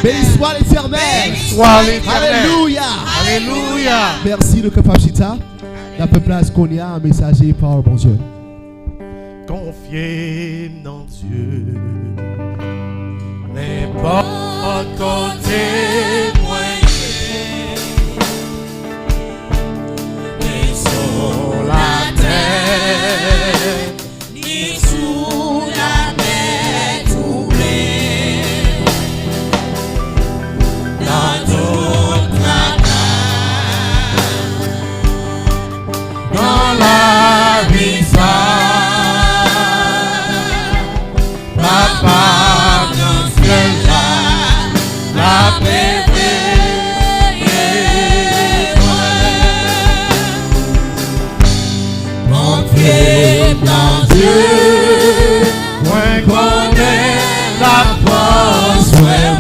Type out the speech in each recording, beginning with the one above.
Béni soit l'Éternel. Alléluia. Alléluia. Merci le capacita. La place qu'on y a un messager par bon Dieu. Confiez dans Dieu. N'importe côté ni sur la terre, ni sous la mer troublée. Dans toute la dans la vie Papa dans ce ciel-là, la paix est confiez dans Dieu, moins connaît la force, moins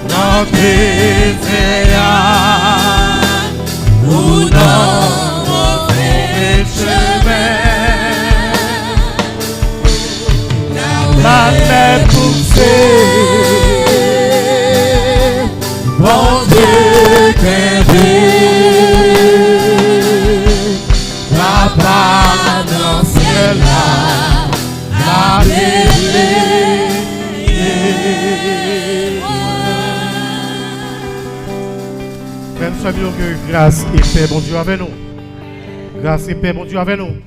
notre Isaiah, ou dans mauvais chemin. La terre poussée, bon Dieu la part dans le ciel là, la vérité. Frères, nous savions que grâce et paix, bon Dieu avec nous. Grâce et paix, bon Dieu avec nous.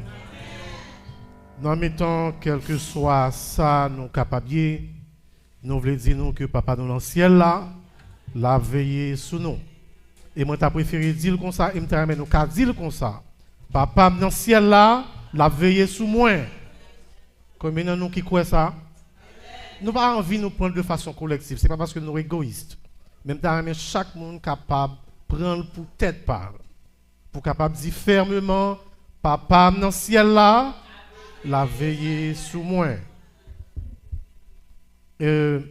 Dans mes temps, quel que soit ça, nous capables, nous voulons dire nous que Papa dans le ciel là, l'a veillé sur nous. Et moi, t'as préféré dire comme ça, et moi, t'as nous qu'à dire comme ça. Papa dans le ciel là, l'a veillé sur moi. Combien de nous qui croient ça? Nous n'avons pas envie de nous prendre de façon collective. Ce n'est pas parce que nous sommes égoïstes. Même t'as chaque monde capable de prendre pour tête part. Pour capable de dire fermement, Papa dans le ciel là, la veillée sous moi. Nous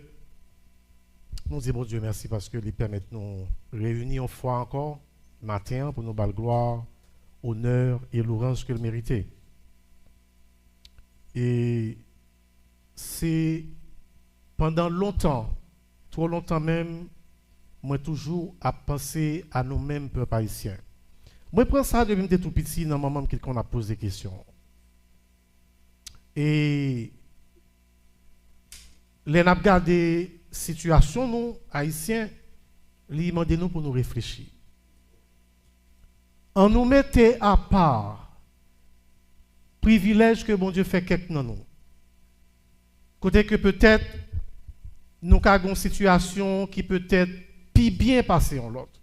disons, bon Dieu, merci parce que les permet de nous réunir une fois encore, matin, pour nous battre gloire, honneur et louange que le mériter. Et c'est pendant longtemps, trop longtemps même, moi toujours à penser à nous-mêmes, peuple haïtien. Moi, je prends ça depuis que j'étais tout petit, dans le moment qu'on a posé des questions. Et les n'a regardé situation nous haïtiens, li demandé nous pour nous réfléchir. On nous mettait à part privilège que bon Dieu fait quelque dans nous. Côté que peut-être nous avons une situation qui peut-être plus bien passée en l'autre.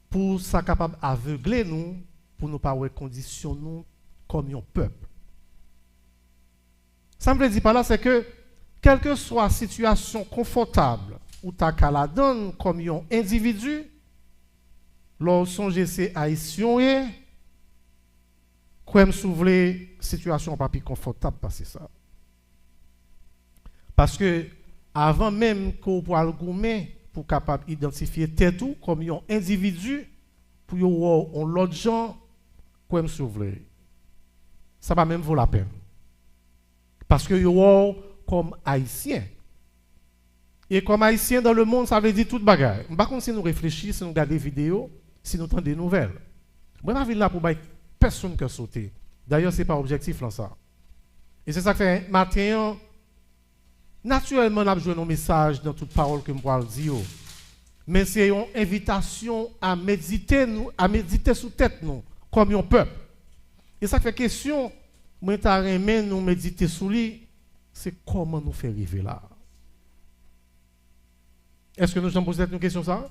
Pour ça capable aveugler nous pour nous pas avoir conditions nous comme un peuple. Ça me dit par là, c'est que, quelle que soit la situation confortable ou ta caladonne comme un individu, lorsqu'on c'est haïtien et comme souvler situation pas plus confortable passer ça. Parce que avant même qu'on puisse le gommer pour capable identifier tête ou comme un individu pour yon l'autre gens comme souvler. Ça va même vaut la peine. Parce que yo comme haïtien. Et comme haïtien dans le monde, ça veut dire toute bagaille. Par contre, si nous réfléchissons, si nous regardons des vidéos, si nous entendons des nouvelles. Moi, je ne suis là pour personne qui sauter. D'ailleurs, ce n'est pas objectif là ça. Et c'est ça que fait matin, naturellement, nous avons joué nos messages dans toute parole que je peux dire. mais c'est une invitation à méditer sous tête nous, comme un peuple. Et ça fait question, moi t'as aimé nous méditer sous lui, c'est comment nous faire arriver là. Est-ce que nous allons poser une question ça?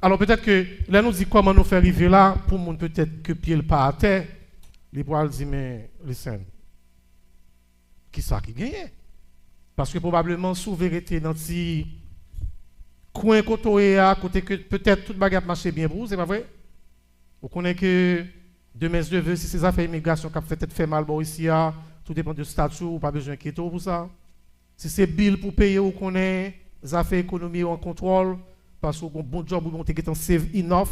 Alors peut-être que là nous dit comment nous faire arriver là, pour nous peut-être que pied le pas à terre, les poils disent mais listen, qui ça qui gagne? Parce que probablement sous vérité dans ce coin côté à côté que peut-être toute bagarre marche bien pour vous, c'est pas vrai? Vous connaissez que demain je veux si ces affaires immigration qui peut-être fait mal bon ici tout dépend du statut ou pas besoin quitter pour ça. Si c'est bill pour payer ou connaît les affaires économiques en contrôle parce qu'on a un bon job ou on est save enough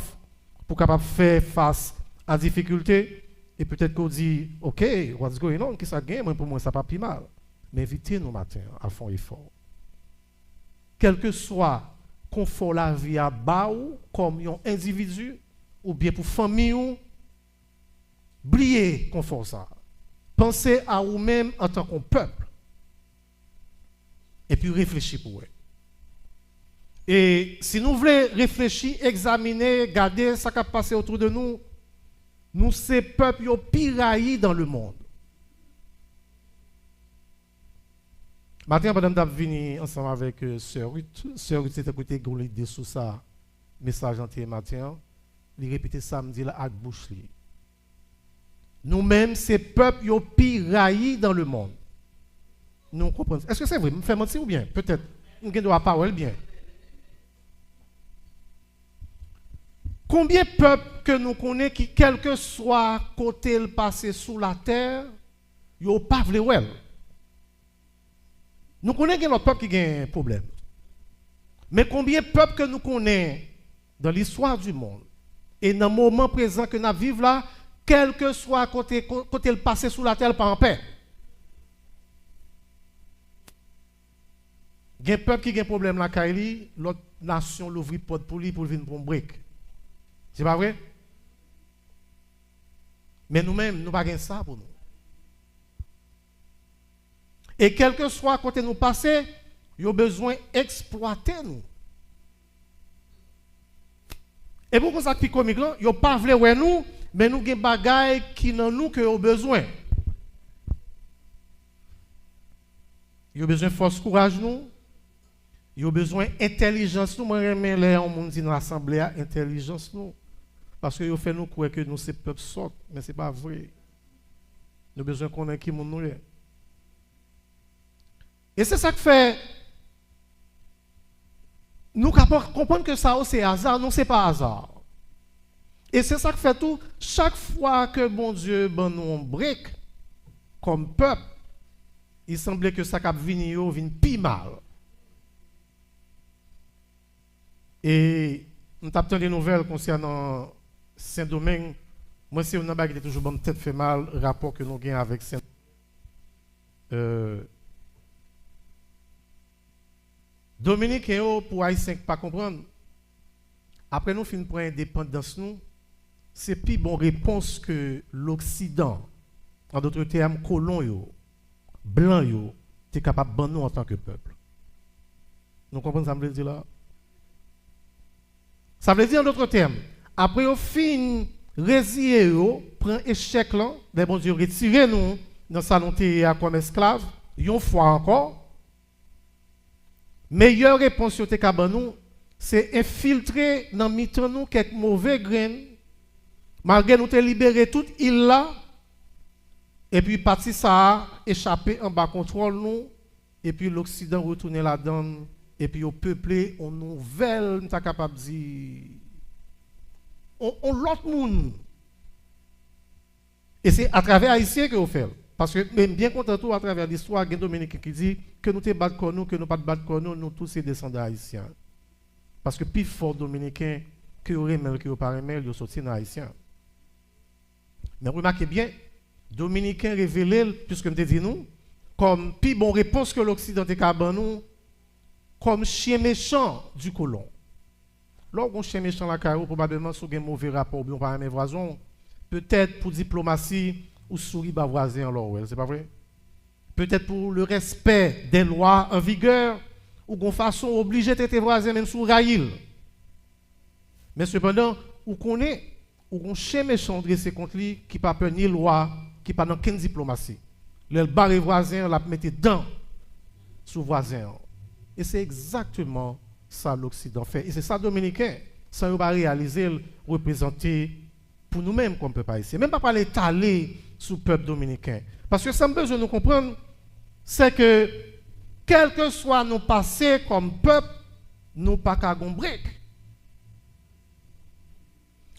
pour capable faire face à la difficulté et peut-être qu'on dit OK, what's going on, qui ça gagne, moi pour moi ça pas plus mal. Mais invitez nous matin à faire effort. Quel que soit confort la vie à bas ou comme un individu ou bien pour famille ou oubliez confort ça. Pensez à vous-même en tant que peuple. Et puis réfléchissez pour eux. Et si nous voulons réfléchir, examiner, regarder ce qui a passé autour de nous, nous ces peuples qui ont piraillé dans le monde. Maintenant, madame d'Ab venu ensemble avec Sœur Ruth. Sœur Ruth s'est écouté l'idée sur ça, message entier matin. Il répétait samedi là avec bouche. Nous-mêmes, ces peuples qui ont piraillé dans le monde. Nous comprenons. Est-ce que c'est vrai? Me fait mentir ou bien? Peut-être. Nous avons la parole bien. Combien de peuples que nous connaissons qui, quel que soit côté le passé sous la terre, ils n'ont pas voulu well. Nous connaissons notre peuple qui a un problème. Mais combien de peuples que nous connaissons dans l'histoire du monde et dans le moment présent que nous vivons là, quel que soit côté le passé sous la terre, pas en paix. Il y a un peuple qui a un problème là, l'autre nation l'ouvre porte pour lui pour venir pour un break. C'est pas vrai? Mais nous-mêmes, nous n'avons pas ça pour nous. Et quel que soit côté nous passer, il y a besoin d'exploiter nous. Et pourquoi ça qui est comique là? Il n'y a pas voulu ouais nous, mais nous avons des bagailles qui n'ont nous que besoin. Il y a besoin de force, courage nous. Il y a besoin d'intelligence nous. Moi, j'aime les gens dit dans l'assemblée intelligence nous. Parce que ils fait nous croire que nous c'est peuple sort, mais c'est pas vrai. Nous avons besoin de connaître qui nous est. Et c'est ça que fait nous comprendre que ça c'est hasard, non c'est pas hasard. Et c'est ça que fait tout chaque fois que bon Dieu ben nous on break comme peuple, il semblait que ça cap vient pi mal. Et nous avons des nouvelles concernant Saint-Domingue. Moi, c'est un qui était toujours bon, tête fait mal, rapport que nous avons avec Saint. Dominique et pour Haïtien pas comprendre. Après nous finissons pour l'indépendance nous, c'est plus bonne réponse que l'Occident, en d'autres termes, colons yo, blancs yo, t'es capable de nous en tant que peuple. Nous comprenons ça me veut dire là? Ça veut dire en d'autres termes, après au fin résilier yo, prend échec là, les bon Dieu retirer nous dans salon comme esclave, une fois encore. Meilleure réponse sur tes cabanou, c'est infiltrer dans mitan nous quelques mauvais graines, malgré nous te libérer toute île là, et puis parti ça échapper en bas contrôle nous, et puis l'Occident retourner là-dedans, et puis au peuplé, on nouvelle, nous sommes capables de dire, on l'autre monde. Et c'est à travers Haïtien que vous faites. Parce que même bien content tout à travers l'histoire, il y a Dominique qui dit que nous te battons nous, que nous pas de battre nous tous ces descendants haïtiens. Parce que plus fort dominicain que vous remel que vous pas remel, vous sorti dans haïtien. Mais remarquez bien, dominicain révélé puisque me dit nous comme plus bonne réponse que l'Occident te caban nous comme chien méchant du colon. Lorsqu'on chien méchant la carreau probablement sous un mauvais rapport bien par mes voisins, peut-être pour diplomatie ou souris bas voisin alors c'est pas vrai? Peut-être pour le respect des lois en vigueur ou qu'on façon obligé de tes voisins même sous raïl. Mais cependant, ou qu'on est, ou qu'on chien méchant dressé contre lui, qui pas peur ni loi, qui pas dans aucune diplomatie. Le barre voisin, la mettre dans sous voisin. Et c'est exactement ça l'Occident fait. Et c'est ça Dominicain, sans pas réaliser, représenter pour nous-mêmes comme peuple haïtien. Même pas parler étaler sous le peuple dominicain. Parce que ça me besoin de nous comprendre, c'est que quel que soit nos passés comme peuple, nous pas qu'à break.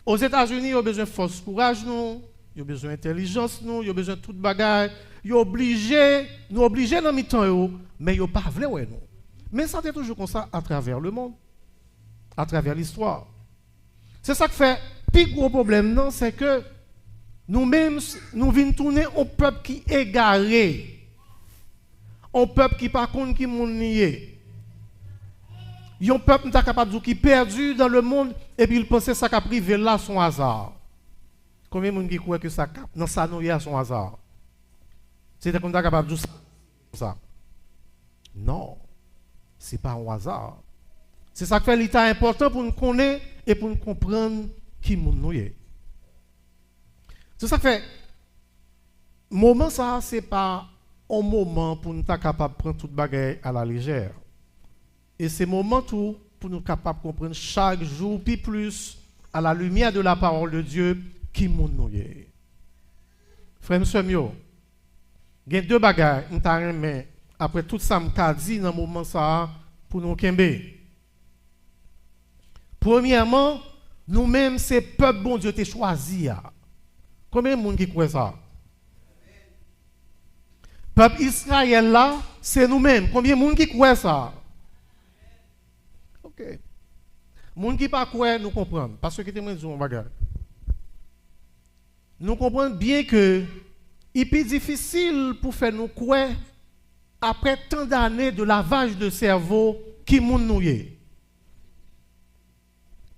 Aux États-Unis, ils ont besoin de force courage, nous, ils ont besoin d'intelligence, nous, ils ont besoin de toute bagarre. Ils sont obligés, nous obligés dans mi-temps, mais ils ne pas voulu nous. Mais ça c'est toujours comme ça à travers le monde, à travers l'histoire. C'est ça qui fait le plus gros problème, non, c'est que nous-mêmes, nous venons tourner au peuple qui est égaré, au peuple qui par contre qui est nié. Un peuple qui est capable de dire qui est perdu dans le monde et puis il pense que ça a privé là son hasard. Combien de gens qui croient que ça dans ça nous y a son hasard? C'est qu'on est capable de dire ça. Non, ce n'est pas un hasard. C'est ça qui fait l'état important pour nous connaître et pour nous comprendre qui nous est. C'est ça qui fait. Moment ça, ce n'est pas un moment pour nous être capable de prendre toute bagarre à la légère. Et c'est moment tout pour nous capables de comprendre chaque jour, puis plus, à la lumière de la parole de Dieu, qui nous est. Frère, monsieur, il y a deux bagages, mais après tout ça, je dit dans le moment ça, pour nous kembe. Premièrement, nous-mêmes, c'est le peuple bon Dieu qui choisi. Combien de monde qui croit ça? Peuple Israël là, c'est nous-mêmes. Combien de monde qui croit ça? Ok. Les gens qui ne pas croire, nous comprenons. Parce que nous disons bagarre. Nous comprenons bien que il est plus difficile pour faire nous croire après tant d'années de lavage de cerveau qui nous est.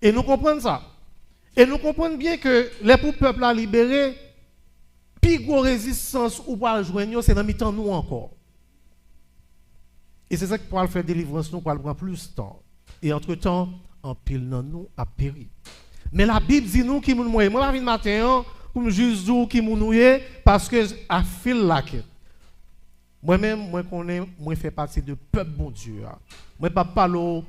Et nous comprenons ça. Et nous comprenons bien que les peuples à libérer, plus grosse résistance ou pas joindre, c'est dans mi-temps nous encore. Et c'est ça qui pourra faire délivrance, nous pourra prendre plus de temps. Et entre-temps, en pile dans nous a péri. Mais la Bible dit nous qui nous mourir. Moi, je viens matin pour me juste dire qui nous mourir parce que I feel like it. Moi-même, moi fais partie de peuple bon Dieu. Moi pas parler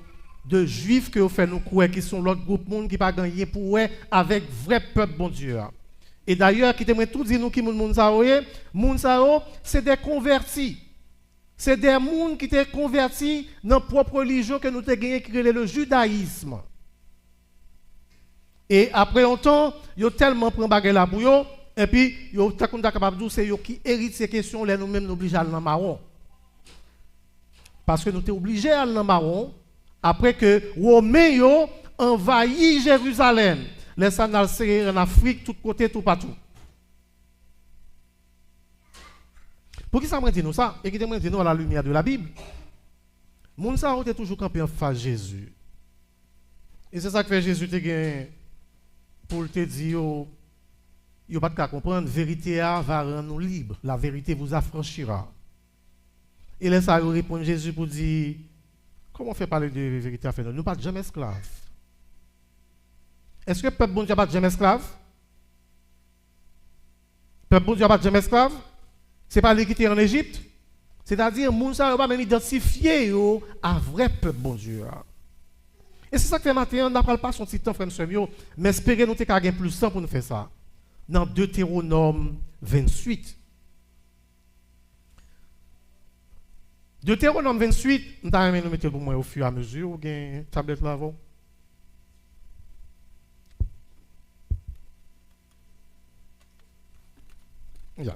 de juifs que vous faites nous croire qui sont l'autre groupe monde qui pas gagné pour avec vrai peuple bon Dieu. Et d'ailleurs, qui t'aimerait tout dire nous qui moun sao, c'est des convertis. C'est des gens qui étaient convertis dans la propre religion que nous avons gagné, qui est le judaïsme. Et après un temps, ils ont tellement pris bagarre là pour eux, et puis ils ont capable de dire c'est eux qui héritent ces questions, là nous-mêmes nous obligés à aller dans marron. Parce que nous sommes obligés à aller dans marron après que Romains ont envahi Jérusalem. Les sanals en Afrique, tout côté, tout partout. Pour qui ça m'a dit nous ça? Et qui m'a dit nous à la lumière de la Bible? Moun sa ont toujours campé en face de Jésus. Et c'est ça que fait Jésus te gagne pour te dire yo pas de comprendre vérité va rendre nous libres. La vérité vous affranchira. Et là ça répond Jésus pour dire comment on fait parler de vérité à faire nous pas jamais esclaves. Est-ce que le peuple bon Dieu pas jamais esclave? Le peuple bon Dieu pas jamais esclave? C'est pas lui qui était en Égypte. C'est-à-dire, moun sa yo pas même identifié à vrai peuple bon Dieu. Et c'est ça que fait matin, on n'a pas son petit temps, frère monsieur, mais espérez nous gagner plus de temps pour nous faire ça. Dans Deutéronome 28. Deutéronome 28, nous allons nous mettre pour moi au fur et à mesure, ou bien tablette là avant. Yeah.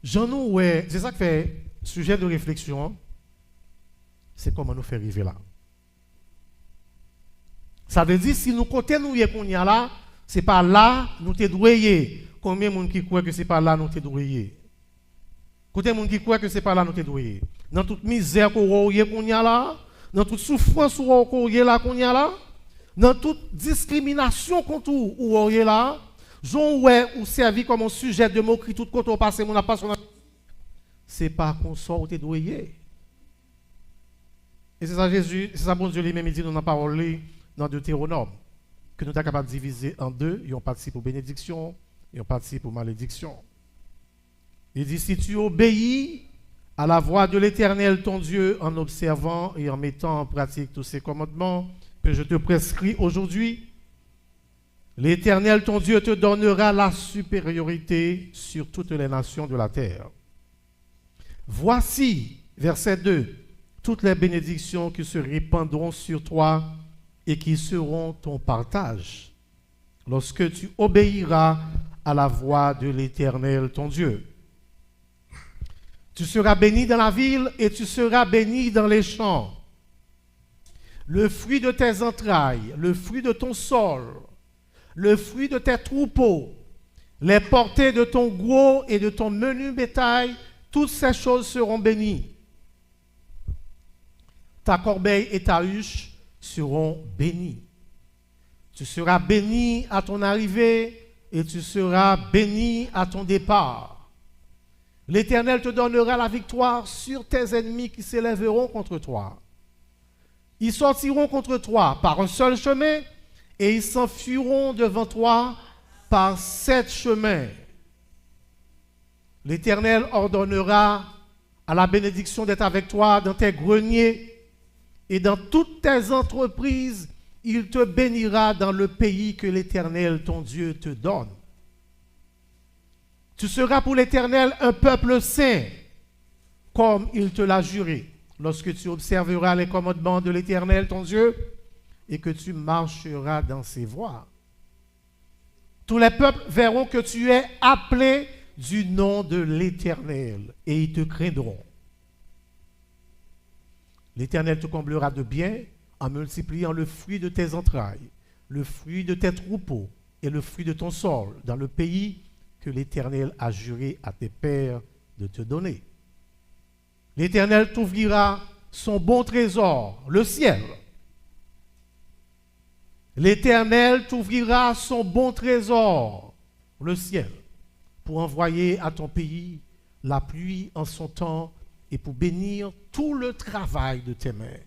Jean-nous, ouais, c'est ça qui fait sujet de réflexion, c'est comment nous faire arriver là. Ça veut dire si nous côté nous y qu'on y a là, c'est pas là nous te doué. Combien de monde qui croit que c'est pas là nous te doué? Côté monde qui croit que c'est pas là nous te doué. Dans toute misère qu'on y a là, dans toute souffrance qu'on y a là qu'on y a là, dans toute discrimination contre ou y a là. Jean ouais ou servi comme un sujet de moquerie tout côté au passé mon pas son c'est pas qu'on sort te doué. Et c'est ça Jésus, c'est ça bon Dieu lui-même dit dans la parole dans Deutéronome, que nous sommes capables de diviser en deux, et on partie pour bénédiction, et on partie pour malédiction. Il dit, si tu obéis à la voix de l'Éternel ton Dieu en observant et en mettant en pratique tous ces commandements que je te prescris aujourd'hui, l'Éternel ton Dieu te donnera la supériorité sur toutes les nations de la terre. Voici, verset 2, toutes les bénédictions qui se répandront sur toi et qui seront ton partage, lorsque tu obéiras à la voix de l'Éternel ton Dieu. Tu seras béni dans la ville et tu seras béni dans les champs. Le fruit de tes entrailles, le fruit de ton sol, le fruit de tes troupeaux, les portées de ton gros et de ton menu bétail, toutes ces choses seront bénies. Ta corbeille et ta huche seront bénies. Tu seras béni à ton arrivée et tu seras béni à ton départ. L'Éternel te donnera la victoire sur tes ennemis qui s'élèveront contre toi. Ils sortiront contre toi par un seul chemin et ils s'enfuiront devant toi par 7 chemins. L'Éternel ordonnera à la bénédiction d'être avec toi dans tes greniers et dans toutes tes entreprises. Il te bénira dans le pays que l'Éternel ton Dieu te donne. Tu seras pour l'Éternel un peuple saint, comme il te l'a juré, lorsque tu observeras les commandements de l'Éternel ton Dieu et que tu marcheras dans ses voies. Tous les peuples verront que tu es appelé du nom de l'Éternel et ils te craindront. L'Éternel te comblera de bien en multipliant le fruit de tes entrailles, le fruit de tes troupeaux et le fruit de ton sol dans le pays que l'Éternel a juré à tes pères de te donner. L'Éternel t'ouvrira son bon trésor, le ciel. L'Éternel t'ouvrira son bon trésor, le ciel, pour envoyer à ton pays la pluie en son temps et pour bénir tout le travail de tes mains.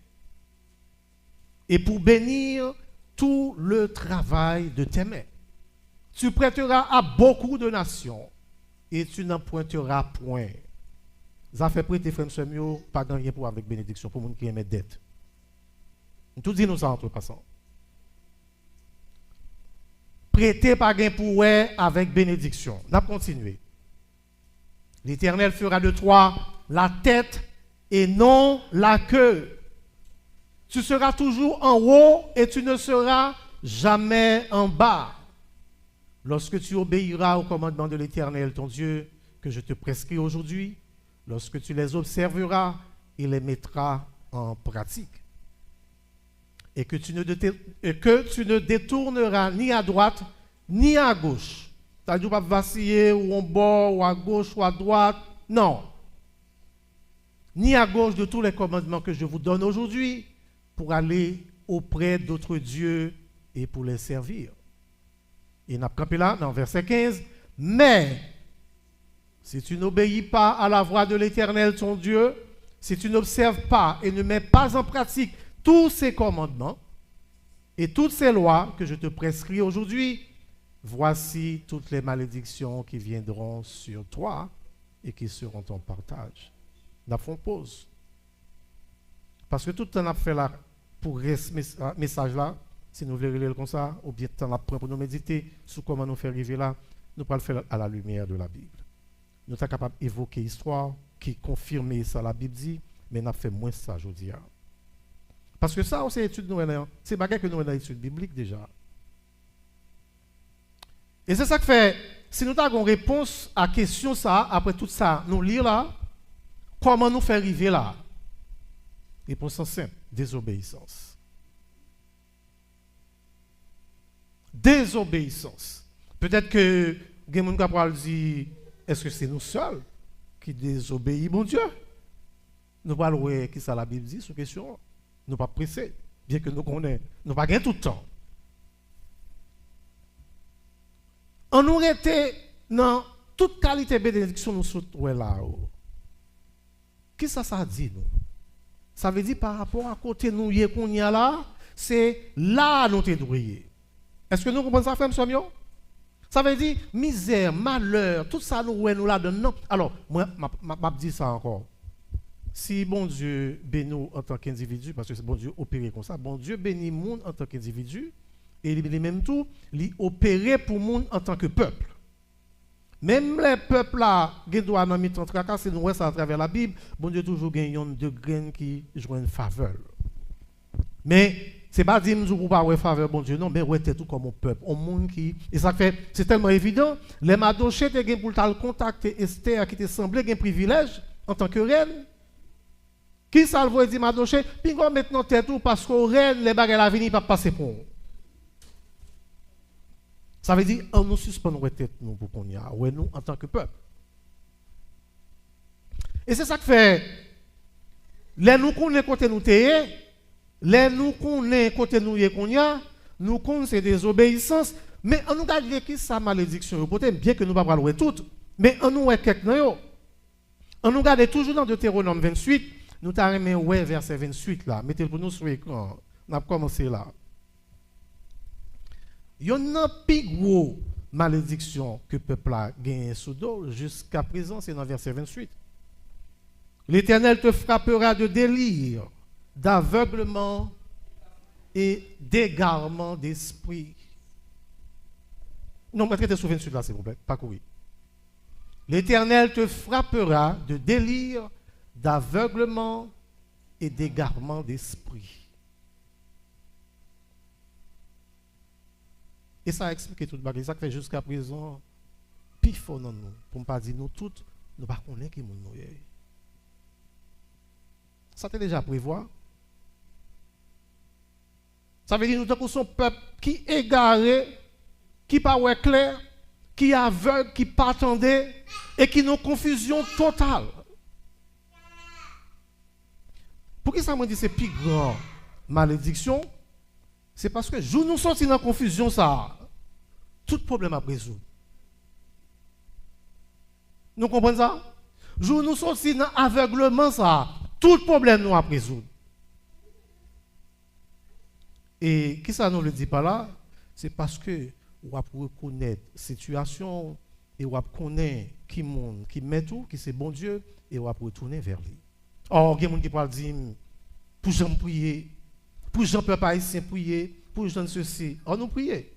Et pour bénir tout le travail de tes mains. Tu prêteras à beaucoup de nations et tu n'emprunteras point. Ça fait prêter, frère mieux, pas gagner pour avec bénédiction, pour les gens qui aiment dette. Tout dit nous ça entre passants. Prêter pas gain pour avec bénédiction. On a continué. L'Éternel fera de toi la tête et non la queue. Tu seras toujours en haut et tu ne seras jamais en bas. Lorsque tu obéiras aux commandements de l'Éternel, ton Dieu, que je te prescris aujourd'hui, lorsque tu les observeras et les mettras en pratique, et que tu ne détourneras ni à droite ni à gauche. Tu ne vas pas vaciller ou en bas ou à gauche ou à droite. Non. Ni à gauche de tous les commandements que je vous donne aujourd'hui pour aller auprès d'autres dieux et pour les servir. Et on a campé là, dans verset 15. Mais, si tu n'obéis pas à la voix de l'Éternel, ton Dieu, si tu n'observes pas et ne mets pas en pratique tous ces commandements et toutes ces lois que je te prescris aujourd'hui, voici toutes les malédictions qui viendront sur toi et qui seront ton partage. Nous avons pause. Parce que tout le temps, on a fait là, pour ce message-là, si nous voulons lire comme ça, ou bien temps pour nous méditer sur comment nous faire arriver là, nous pouvons le faire à la lumière de la Bible. Nous sommes capables d'évoquer l'histoire qui confirme ça, la Bible dit, mais nous avons fait moins ça aujourd'hui. Parce que ça, c'est l'étude nouvelle, c'est bagage que nous avons dans l'étude biblique déjà. Et c'est ça que fait, si nous avons une réponse à la question ça, après tout ça, nous lire là, comment nous faire arriver là? Réponse simple, désobéissance. Désobéissance. Peut-être que Gémon Capral dit, est-ce que c'est nous seuls qui désobéissons, mon Dieu? Nous parlons de qui ça la Bible dit sur question. Nous ne pas pressés, bien que nous connaissons. Nous ne pas gagner tout le temps. On nous était dans toute qualité de bénédiction nous sommes là. Qui ça dit nous? Ça veut dire par rapport à côté nous qu'on y a là, c'est là nous t'es doué. Est-ce que nous comprenons ça, frère Sommio? Ça veut dire misère, malheur, tout ça nous là-dedans. Alors, moi, je dis ça encore. Si bon Dieu bénit nous en tant qu'individu, parce que c'est bon Dieu opéré comme ça, bon Dieu bénit le monde en tant qu'individu, et il bénit même tout, il opéré pour le monde en tant que peuple. Même les peuples là, qui doivent dans mi-temps c'est nous ça à travers la Bible, bon Dieu toujours gagne de graines qui jouent une faveur. Mais c'est pas dire nous pas avoir faveur bon Dieu non, mais ouais tout comme un peuple, un monde qui et ça fait c'est tellement évident, les Madoché te gagne pour le contacter Esther qui te semblait gagne privilège en tant que reine. Qui ça le voit dit Madoché, puis on maintenant tête tout parce que reine les bagages à venir pas passer pour. Ça veut dire, on nous suspend nos têtes nous pour qu'on y a, ouais, nous en tant que peuple. Et c'est ça que fait, les nous connaissons côté nous t'ayez, les nous connaissons côté nous y qu'on y a, nous connaissons c'est des obéissances, mais on nous garde qui sa malédiction, bien que nous ne pas parler toutes, mais on nous est quelques nous. On nous garde toujours dans Deutéronome 28, nous t'arrêtons ouais verset 28 là, mettez-le pour nous sur l'écran, on a commencé là. Il y a une plus grosse malédiction que le peuple a gagné sous dos jusqu'à présent, c'est dans verset 28. L'Éternel te frappera de délire, d'aveuglement et d'égarement d'esprit. Non, mettez sur 28 là, s'il vous plaît, pas courir. L'Éternel te frappera de délire, d'aveuglement et d'égarement d'esprit. Et ça explique tout le bagage. Ça fait jusqu'à présent, pifo dans nous. Pour ne pas dire nous toutes, nous ne connaissons pas qui nous sommes. Ça t'est déjà prévu. Ça veut dire que nous sommes un peuple qui est égaré, qui n'est pas clair, qui est aveugle, qui n'est pas attendait et qui nous confusion totale. Pour qui ça me dit c'est plus grand malédiction? C'est parce que nous sommes dans la confusion, ça, tout problème à résoudre. Nous comprenons ça? Nous sommes dans l'aveuglement, ça, tout problème nous à résoudre. Et qui ça nous le dit pas là? C'est parce que on va reconnaître la situation et on va connaître qui monde qui met tout, qui c'est bon Dieu, et on va retourner vers lui. Or, il y a des gens qui parlent dire, pour j'en prier. Pour Jean peuple haïtien prier, pour Jean ceci, on nous prier.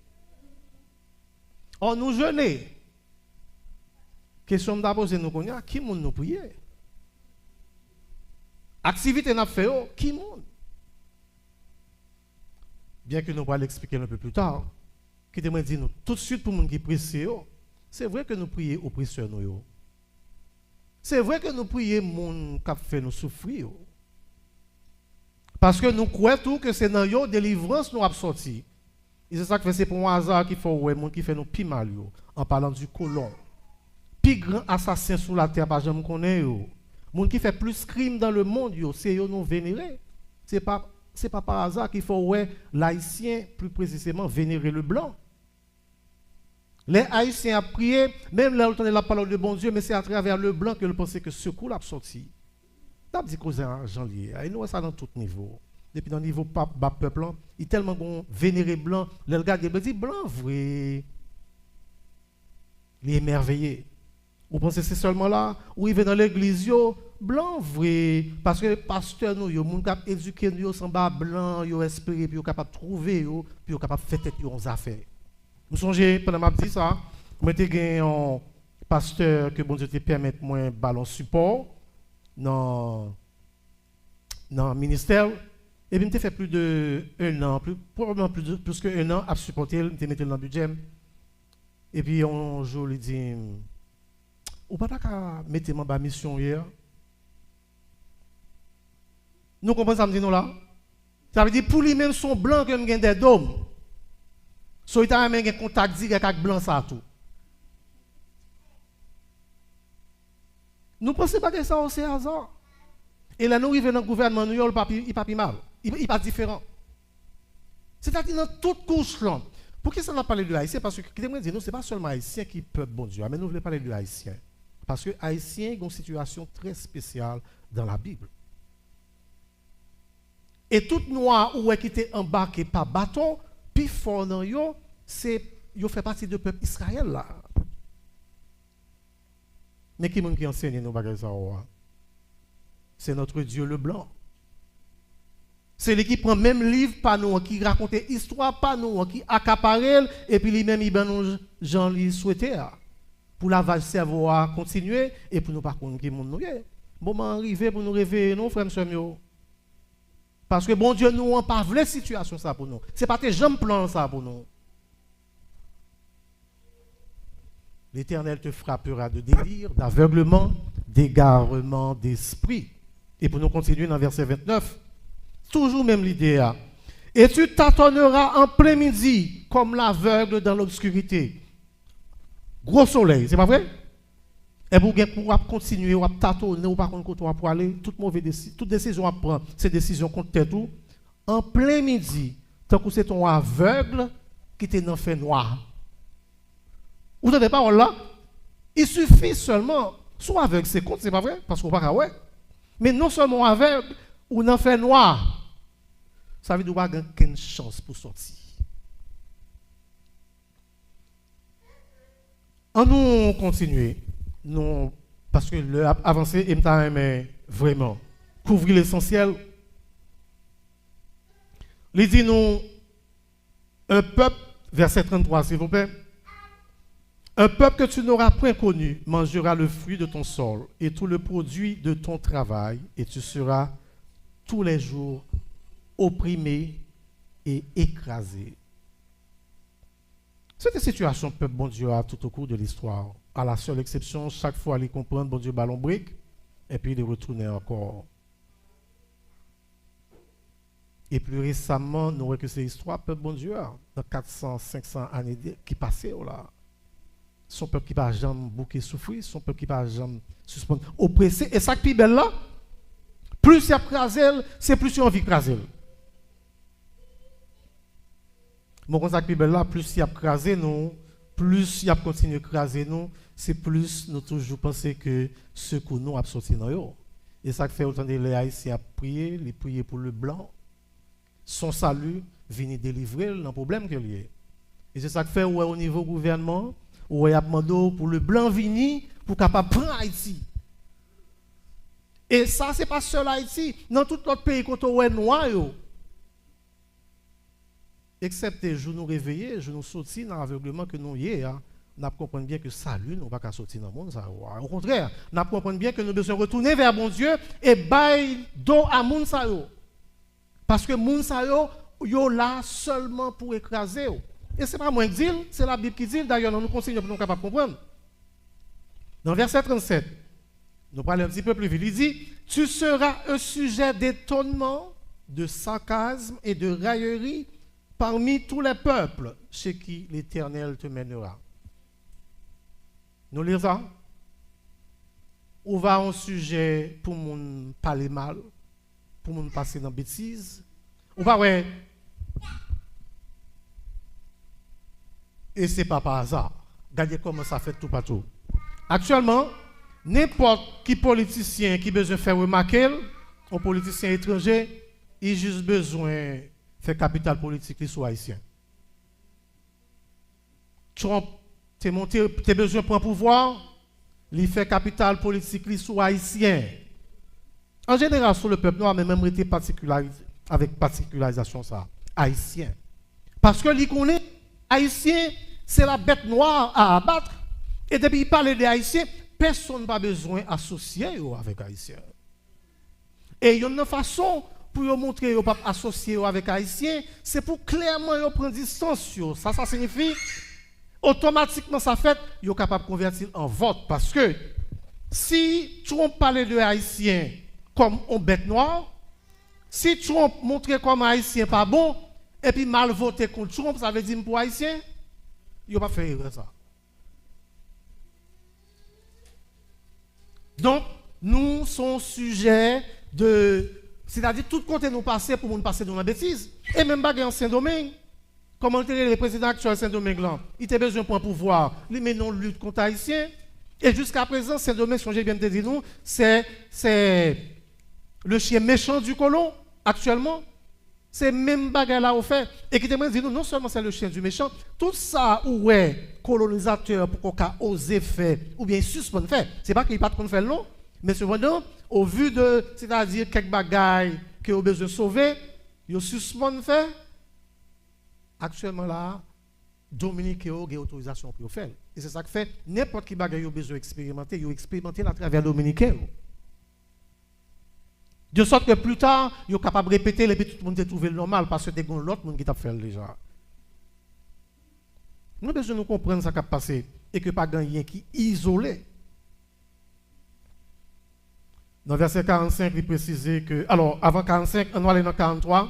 On nous jeûner. Question d'abord, nous connaissons qui monde nous prier. Activité n'a fait qui monde. Bien que nous allons l'expliquer un peu plus tard, qui te dit nous tout de suite pour les gens qui prient, c'est vrai que nous prions aux presseurs nous. C'est vrai que nous prions les gens qui fait nous souffrir. Parce que nous croyons que c'est dans la délivrance nous avons sorti. Et c'est ça que c'est pour un hasard qu'il faut les gens qui fait nous plus mal en parlant du colon. Plus grand assassin sur la terre, pas jamais connaît yo. Moun qui fait plus crime dans le monde c'est yo nous vénérer. C'est pas par hasard qu'il faut l'haïtien plus précisément vénérer le blanc. Les haïtiens ont prié, même là où on la parole de bon Dieu, mais c'est à travers le blanc que le pensait que ce coup l'a sorti. T'as dit que c'est Jean lié. Et nous ça dans tout niveau. Depuis dans le niveau bas peuple, il est tellement bon vénéré blanc, le gars il dit blanc vrai. Il est émerveillé. Vous pensez que c'est seulement là où il vient dans l'église blanc vrai parce que les pasteurs nous yo moun cap éduquer nous sans bas blanc yo espérer puis yo capable trouver yo puis yo capable faire tête yo aux affaires. Vous songez pendant m'a dit ça, moi t'ai gagné un pasteur que bon Dieu te permette moi ballon support dans le ministère et puis me fait plus de 1 an, probablement plus que 1 an à supporter, me mettre dans le budget. Et puis un jour il dit ou pas qu'à mettre ma mission hier. Nous comprenons ça me dit nous là. Ça veut dire pour lui même son blanc que me gagne des dômes. So il a même un contact direct avec blanc ça tout. Nous pensons pas que ça c'est hasard. Et là nous arrivons dans le gouvernement nous il pas mal. Il pas différent. C'est-à-dire dans toute couche là. Pour qui ça n'a parlé de haïtien parce que nous dit non c'est pas seulement haïtien qui peuple bon Dieu, mais nous voulons parler de haïtien. Parce que haïtien a une situation très spéciale dans la Bible. Et tout noir ou qui était embarqué par bâton, puis fort dans yo, c'est yo fait partie du peuple Israël là. Mais qui enseigne nos bagages ça? C'est notre Dieu le blanc. C'est lui qui prend même livre par nous, qui raconte histoire par nous, qui accapare et puis lui-même il ben nous Jean lui souhaiter pour lavage cerveau à continuer et pour nous par contre qui monde nous est. Moment arrivé pour nous réveiller non frères et sœurs. Parce que bon Dieu nous en pas vraie situation ça pour nous. C'est pas tes jambes plan ça pour nous. L'Éternel te frappera de délire, d'aveuglement, d'égarement d'esprit. Et pour nous continuer dans verset 29, toujours même l'idée. Et tu tâtonneras en plein midi comme l'aveugle dans l'obscurité. Gros soleil, c'est pas vrai? Et pour continuer, ou tâtonner, ou par contre, pour aller, toute décision à prendre, c'est décision contre tête tout, en plein midi, tant que c'est ton aveugle qui t'est dans le fait noir. Vous n'entendez pas là? Il suffit seulement, soit aveugle, c'est contre, c'est pas vrai? Parce qu'on ne peut pas, ouais. Mais non seulement aveugle, ou dans le fait noir, ça veut dire qu'il n'y a aucune chance pour sortir. En nous continuer, nous, parce que l'avancer est vraiment couvrir l'essentiel. Il dit nous, un peuple, verset 33 s'il vous plaît, un peuple que tu n'auras point connu mangera le fruit de ton sol et tout le produit de ton travail, et tu seras tous les jours opprimé et écrasé. C'est une situation que bon Dieu a tout au cours de l'histoire. À la seule exception, chaque fois, il comprend, bon Dieu ballon brique, et puis il retourne encore. Et plus récemment, nous voyons que c'est l'histoire, peuple bon Dieu, dans 400, 500 années qui passaient là. Son peuple qui n'a jamais bouqué souffrir, son peuple qui n'a jamais suspendu, oppressé. Et ça qui est belle là, plus il y a crasé, c'est plus il y a envie de craser. Mon conseil qui est là, plus il y a crasé nous, plus il y a continué à craser nous, c'est plus nous toujours penser que ce que nous avons sorti dans eux. Et ça fait autant de les Haïtiens prier, les prier pour le blanc, son salut venir délivrer dans le problème qu'il y a. Et c'est ça que fait au niveau gouvernement, où il y a demandé pour le blanc venir pour capable prendre Haïti. Et ça c'est pas seul Haïti, dans tout notre pays quand on est noir excepté je nous réveiller, je nous sortir dans l'aveuglement que nous y est, nous comprenons bien que salut nous pas sortir dans le monde ça. Au contraire, nous comprenons bien que nous devons retourner vers bon Dieu et bailler dos à moun sa yo. Parce que moun sa yo là seulement pour écraser. Et c'est pas moi qui dis, c'est la Bible qui dit, d'ailleurs nous conseillons pour nous capables de comprendre. Dans verset 37, nous parlons un petit peu plus vite, il dit, tu seras un sujet d'étonnement, de sarcasme et de raillerie parmi tous les peuples chez qui l'Éternel te mènera. Nous lisons. On va un sujet pour nous parler mal, pour nous passer dans la bêtise. On va ouais. Et ce n'est pas par hasard. Regardez comment ça fait tout partout. Actuellement, n'importe qui politicien qui a besoin de faire remarquer, un politicien étranger, il a juste besoin de faire capital politique qui soit haïtien. Trump, tu as besoin de prendre pouvoir, il fait capital politique qui soit haïtien. En général, sur le peuple noir, mais même été particularisé avec particularisation ça, haïtien. Parce que les connaît haïtien, c'est la bête noire à abattre. Et depuis qu'il parle des haïtiens, personne n'a pas besoin d'associer avec haïtiens. Et il y a une façon pour montrer qu'ils ne pas associer avec haïtiens, c'est pour clairement prendre distance. Ça signifie automatiquement ça fait qu'ils sont capables de convertir en vote. Parce que si Trump parlait de haïtiens comme une bête noire, si Trump montrait comme haïtien pas bon, et puis mal voté contre Trump, ça veut dire pour haïtien, il n'a pas fait ça. Donc, nous sommes sujets de... C'est-à-dire, tout côté nous passer pour nous passer dans la bêtise. Et même pas en Saint-Domingue. Comment le président actuel Saint-Domingue là, il a besoin pour un pouvoir. Il met non lutte contre haïtien. Et jusqu'à présent, Saint-Domingue, si j'ai bien dit nous, c'est le chien méchant du colon, actuellement. C'est même bagarre là au fait. Et qui te dit non seulement c'est le chien du méchant, tout ça où est colonisateur pour qu'on ose faire ou bien suspendre faire. C'est pas qu'il pas de faire non, mais cependant au vu de c'est-à-dire quelques bagailles que ont besoin de sauver, ils suspendent faire. Actuellement là, Dominique a autorisation pour faire. Et c'est ça que fait n'importe qui bagaille a besoin d'expérimenter, ils expérimenter à travers Dominique. De sorte que plus tard, ils sont capables de répéter, et puis tout le monde a trouvé le normal parce que des gens l'autre monde qui t'a fait déjà. Nous avons besoin de comprendre ce qui a passé et que pas gagné qui est isolé. Dans le verset 45, il précise que, alors avant 45, on va aller dans 43,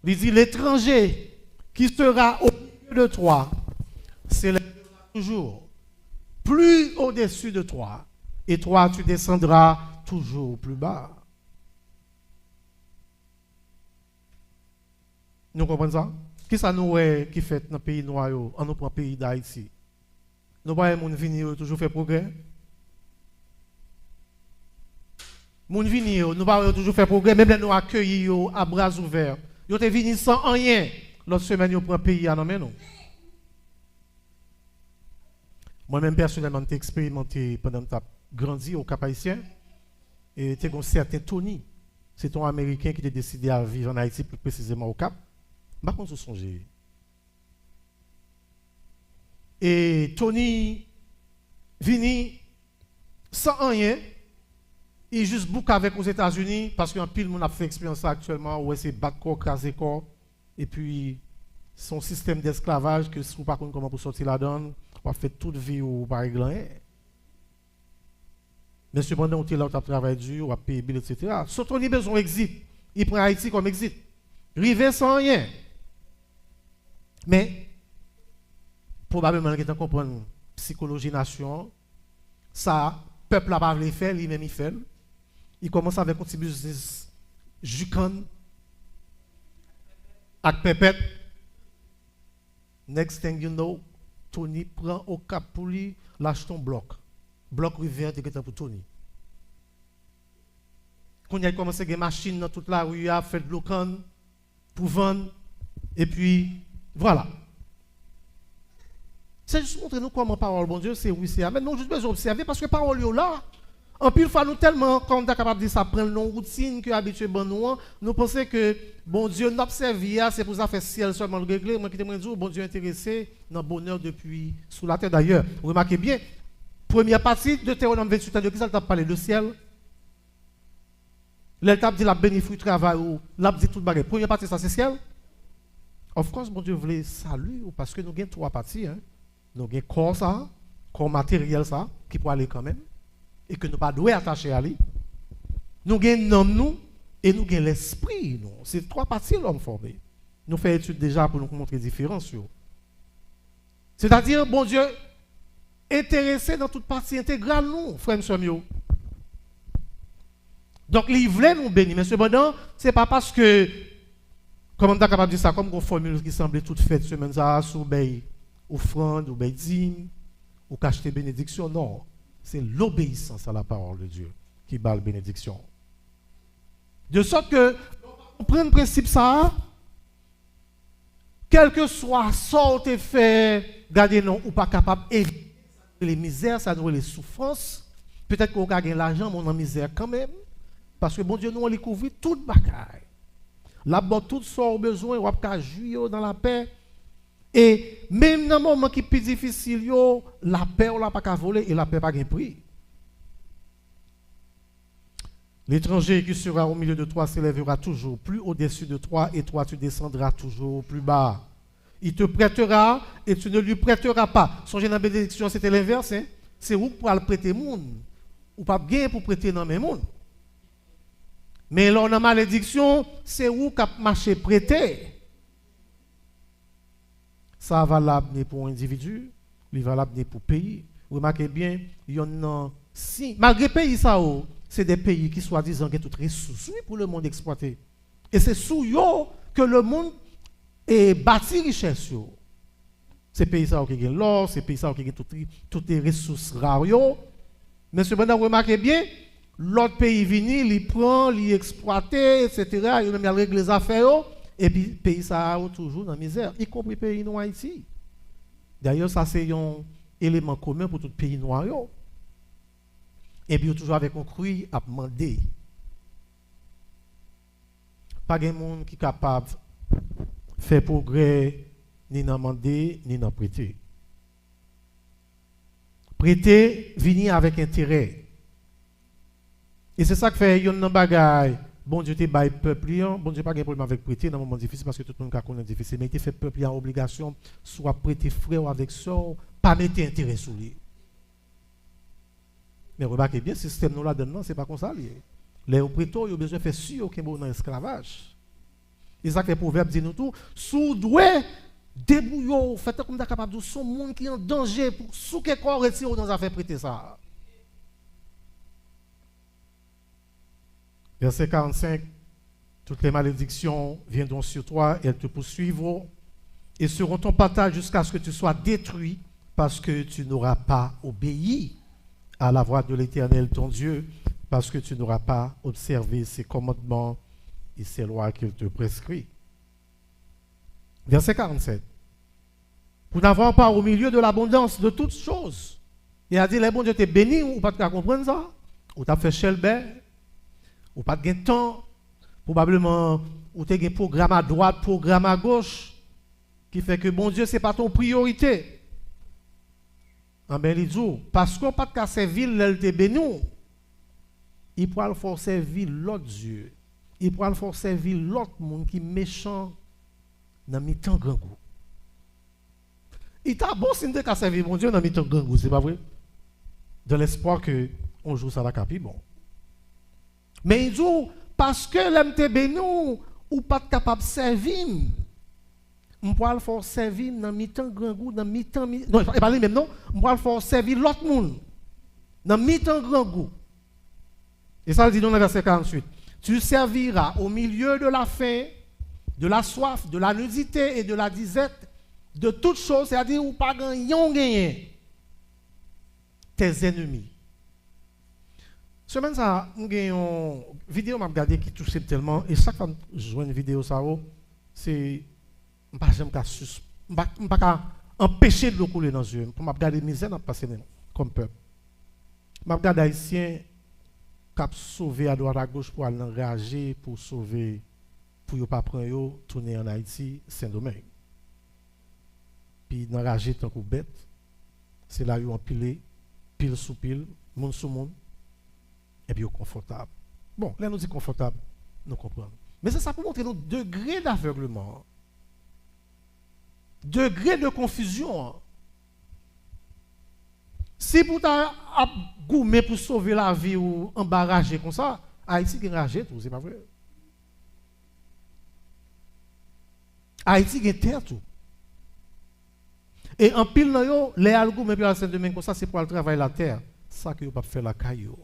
il dit l'étranger qui sera au milieu de toi s'élèvera toujours plus au-dessus de toi et toi tu descendras toujours plus bas. Nous comprenons ça? Qui ça nous est qui fait dans le pays noir, en notre pays d'Haïti? Nous voyons les gens venir toujours faire progrès. Les gens venir, nous voyons toujours faire progrès, même nous accueillir à bras ouverts. Ils sont venus sans rien. L'autre semaine, ils prennent le pays à nous. Moi-même, personnellement, j'ai expérimenté pendant que j'ai grandi au Cap Haïtien. Et j'ai un certain Tony. C'est un Américain qui a décidé à vivre en Haïti, plus précisément au Cap. Par contre, je songe. Et Tony vini sans rien. Il juste boucle avec aux États-Unis parce qu'un pile monde a fait expérience actuellement où c'est battre corps, craser corps. Et puis son système d'esclavage que si vous ne savez pas comment pour sortir la donne, on va faire toute vie ou pas régler. Mais cependant, on est là, on travaille dur, on va payer bill, etc. Sauf Tony besoin d'exit. Il prend Haïti comme exit. Rivé sans rien. Mais, probablement, qu'il comprend la psychologie nation, ça, le peuple n'a pas voulu faire, lui-même il fait. Il commence avec un petit business jucan, avec pépette. Next thing you know, Tony prend au cap pour lui, lâche ton bloc. Bloc rivière de pour Tony. Quand il a commencé à des machines dans toute la rue, il a fait de l'ocan pour vendre. Et puis, voilà. C'est juste montrer nous comment parole, bon Dieu, c'est oui, c'est amen. Nous juste besoin d'observer parce que parole est là. En pile fois, nous tellement, quand on est capable de dire ça, prendre nos routines que habitué bon nous pensons que, bon Dieu, n'observe, c'est pour ça faire ciel seulement le régler. Moi qui te dis, bon Dieu intéressé dans le bonheur depuis sous la terre d'ailleurs. Vous remarquez bien, première partie de Théronome 28 ans, de qui ça t'a parlé? Le ciel. L'étape dit la bénéfice du travail ou l'a dit tout le bagage. Première partie, ça c'est ciel. Of course, bon Dieu voulait saluer parce que nous avons trois parties. Hein. Nous avons corps ça, corps matériel ça, qui peut aller quand même, et que nous ne pas doué attacher à lui. Nous avons l'homme nous et nous avons l'esprit nous. C'est trois parties l'homme formé. Nous faisons étude déjà pour nous montrer les différences. C'est-à-dire, bon Dieu, intéressé dans toute partie intégrale nous, frères et sœurs. Donc, il voulait nous bénir, mais cependant, ce n'est pas parce que, comment on est capable de dire ça, comme une formule qui semblait toute faite, semaine ça, sous offrande, ou dîme, ou cacheter bénédiction. Non, c'est l'obéissance à la parole de Dieu qui bat la bénédiction. De sorte que, on prend le principe ça, quel que soit sorte et fait, gardez non, ou pas capable d'éviter les misères, ça nous les souffrances. Peut-être qu'on gagne l'argent, mais on est en misère quand même. Parce que bon Dieu, nous, on les couvre toute bagaille. Là-bas, tout sort au besoin, on va jouir dans la paix. Et même dans le moment qui est plus difficile, la paix, on ne l'a pas voler et la paix n'a pas de prix. L'étranger qui sera au milieu de toi s'élèvera toujours plus au-dessus de toi et toi, tu descendras toujours plus bas. Il te prêtera et tu ne lui prêteras pas. Songez dans la bénédiction, c'était l'inverse. Hein? C'est où pour le prêter monde. Ou pas bien pour prêter dans le monde. Mais là, dans la malédiction, c'est où qu'a marché prêté. Ça va l'amener pour un individu, il va l'amener pour pays. Remarquez bien, il y en a si. Malgré pays, ça, c'est des pays qui soi-disant ont toutes ressources pour le monde exploiter. Et c'est sous eux que le monde est bâti richesse. Ces pays ça qui ont l'or, ces pays ça qui ont toutes les ressources rares. Mais cependant, remarquez bien, l'autre pays vini, il prend, il exploite, etc. Il a réglé les affaires. et puis le pays ça a toujours dans la misère, y compris le pays noir Haïti. D'ailleurs, ça c'est un élément commun pour tout pays noir. Et puis toujours avec un cri à demander. Pas de monde qui est capable de faire progrès ni dans demander ni dans prêter. Prêter, venir avec intérêt. Et c'est ça que fait yon nan bagay. Bon Dieu te bail peuple, bon Dieu pas de problème avec prêter dans un moment difficile parce que tout le monde connaît difficile, mais il te fait peuple en obligation soit prêter frère avec sœur, pas mettre intérêt sur lui. Mais remarquez bien, le système nous là dedans, c'est pas comme ça lié. Les prêteurs ont besoin de faire sûr qu'il y a un esclavage. Et ça fait proverbe dit nous tout, sous doué débrouillons, faites comme ça capable de son monde qui est en danger pour sous que corps retirer dans affaire prêter ça. Verset 45, toutes les malédictions viendront sur toi et elles te poursuivront et seront ton partage jusqu'à ce que tu sois détruit parce que tu n'auras pas obéi à la voix de l'Éternel ton Dieu, parce que tu n'auras pas observé ses commandements et ses lois qu'il te prescrit. Verset 47. Pour n'avoir pas au milieu de l'abondance de toutes choses. Il a dit, les bons Dieu t'es béni, ou pas de comprendre ça, ou t'as fait chelbert, ou pas de temps, probablement, ou t'as un programme à droite, programme à gauche, qui fait que bon Dieu, ce n'est pas ton priorité. En ben, il dit, parce qu'on pas de servir l'elle te béni, il pourra le faire servir l'autre Dieu. Il pourra le faire servir l'autre monde qui est méchant dans mi-temps grand goût. Il t'a bon signe de qu'à servir mon Dieu dans mi-temps grand goût, c'est pas vrai? Dans l'espoir que on joue ça la capi, bon. Mais il dit, parce que l'homme te béni, ou pas capable de servir, on pourra le faire servir dans mi-temps grand goût, dans mi-temps. Non, il parle même non, on pourra le faire servir l'autre monde dans mi-temps grand goût. Et ça le dit dans le verset 48. Tu serviras au milieu de la faim, de la soif, de la nudité et de la disette, de toutes choses, c'est-à-dire ou pas gagner tes ennemis. Semaine ça, j'ai une vidéo m'a regardé qui touche tellement et chaque fois que je vois une vidéo ça c'est pas j'aime pas empêcher de l'eau couler dans les yeux pour m'a regarder misère n'a passé comme peuple. M'a regarder haïtien cap sauver à droite à gauche pour aller enrager pour sauver pour ne pas prendre yo tourner en Haïti Saint-Domingue. Puis enrager tant que bête, c'est là où empilé pile sous pile, monde sous monde. Et puis confortable. Bon, là nous dit confortable, nous comprenons. Mais c'est ça pour montrer nos degrés d'aveuglement, degré de confusion. Si pour ta gourmet pour sauver la vie ou embarrasser comme ça, Haïti qui enragé tout, c'est pas vrai. Haïti qui terre tout. Et en pile dans yo, les algos mais puis à Saint-Domingue comme ça c'est pour le travail la terre. Ça que yo pas faire la caillou.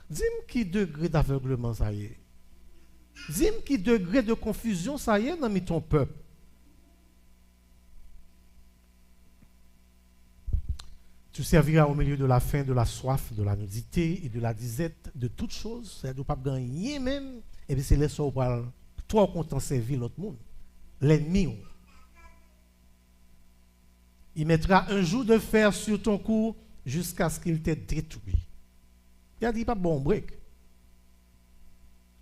Dis-moi qui degré d'aveuglement ça y est. Dis-moi qui degré de confusion ça y est dans ton peuple. Tu serviras au milieu de la faim, de la soif, de la nudité et de la disette, de toutes choses. C'est-à-dire que tu ne peux pas gagner même. Et puis c'est les choses pour toi content servir l'autre monde. L'ennemi. Il mettra un joug de fer sur ton cou jusqu'à ce qu'il t'ait détruit. Il a dit pas bon break.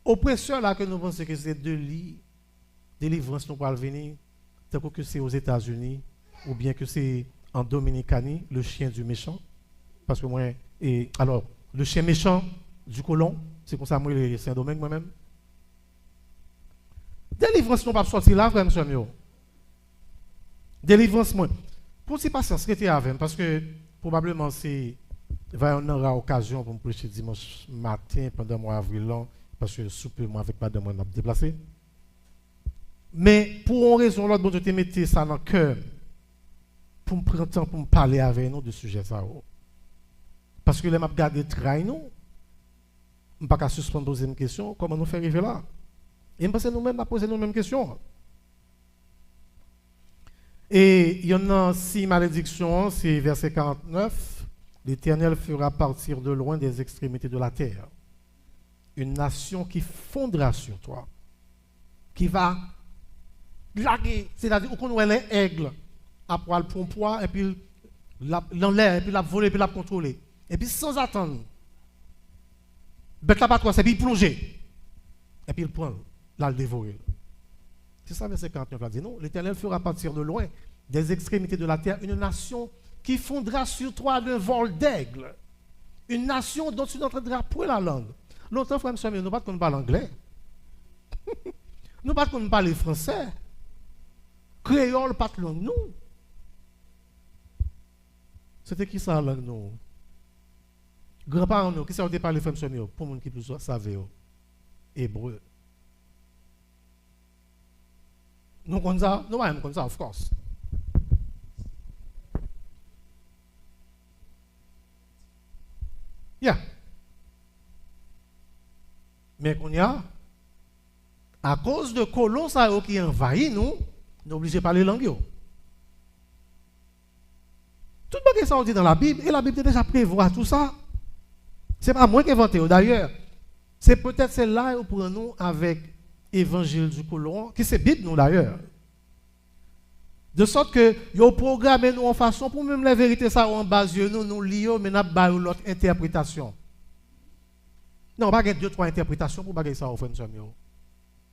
Oppresseur là que nous pensons que c'est de délivrance nous va venir, tant que c'est aux États-Unis ou bien que c'est en Dominicanie, le chien du méchant. Parce que moi, alors, le chien méchant du colon, c'est comme ça moi le Saint-Domingue moi-même. Délivrance nous pas sortir là, frère monsieur mio. Délivrance moi. Pour si patience, restez avec parce que probablement c'est on aura occasion pour me prêcher dimanche matin pendant le mois d'avril parce que souplement avec madame on a déplacé. Mais pour une raison l'autre, bon Dieu te mettez ça dans le cœur pour me prendre temps pour me parler avec nous de ce sujet ça. Parce que les m'a regardé travail nous, on pas qu'à suspendre poser une question, comment nous faire arriver là? Et parce que nous-mêmes à poser nos mêmes questions. Et il y en a 6 malédictions, c'est verset 49. L'Éternel fera partir de loin des extrémités de la terre une nation qui fondera sur toi. qui va laguer, c'est-à-dire qu'on voit les aigles à poil pour poids, et puis dans l'air, et puis la voler, et puis la contrôler. Et puis sans attendre, bête la patrouille, et puis il plonger. Et puis il prend, là, le dévorer. C'est ça, verset 49 là dit non. L'Éternel fera partir de loin, des extrémités de la terre, une nation qui fondra sur toi d'un vol d'aigle. Une nation dont tu n'entendras point la langue. Longtemps, frère, nous ne parlons pas l'anglais. Nous ne parlons pas le français. Créole, pas de langue, nous. C'était qui ça, langue, nous? Grands-parents, nous, qui ça, on parle français, pour les gens qui plus savent, hébreu. Nous connaissons ça? Nous connaissons ça, of course. Yeah. Mais qu'on y a, à cause de colons qui envahissent nous, nous sommes obligés de parler langue. Tout ce que on dit dans la Bible, et la Bible déjà prévoit tout ça. Ce n'est pas moi qui ai inventé. D'ailleurs, c'est peut-être celle-là pour nous avec l'évangile du colon, qui c'est Bible nous d'ailleurs. De sorte que vous programmez nous en façon pour même la vérité ça en base de nous lions mais n'a pas l'autre interprétation. Non, pas deux trois interprétations pour baguer ça au frère Samuel.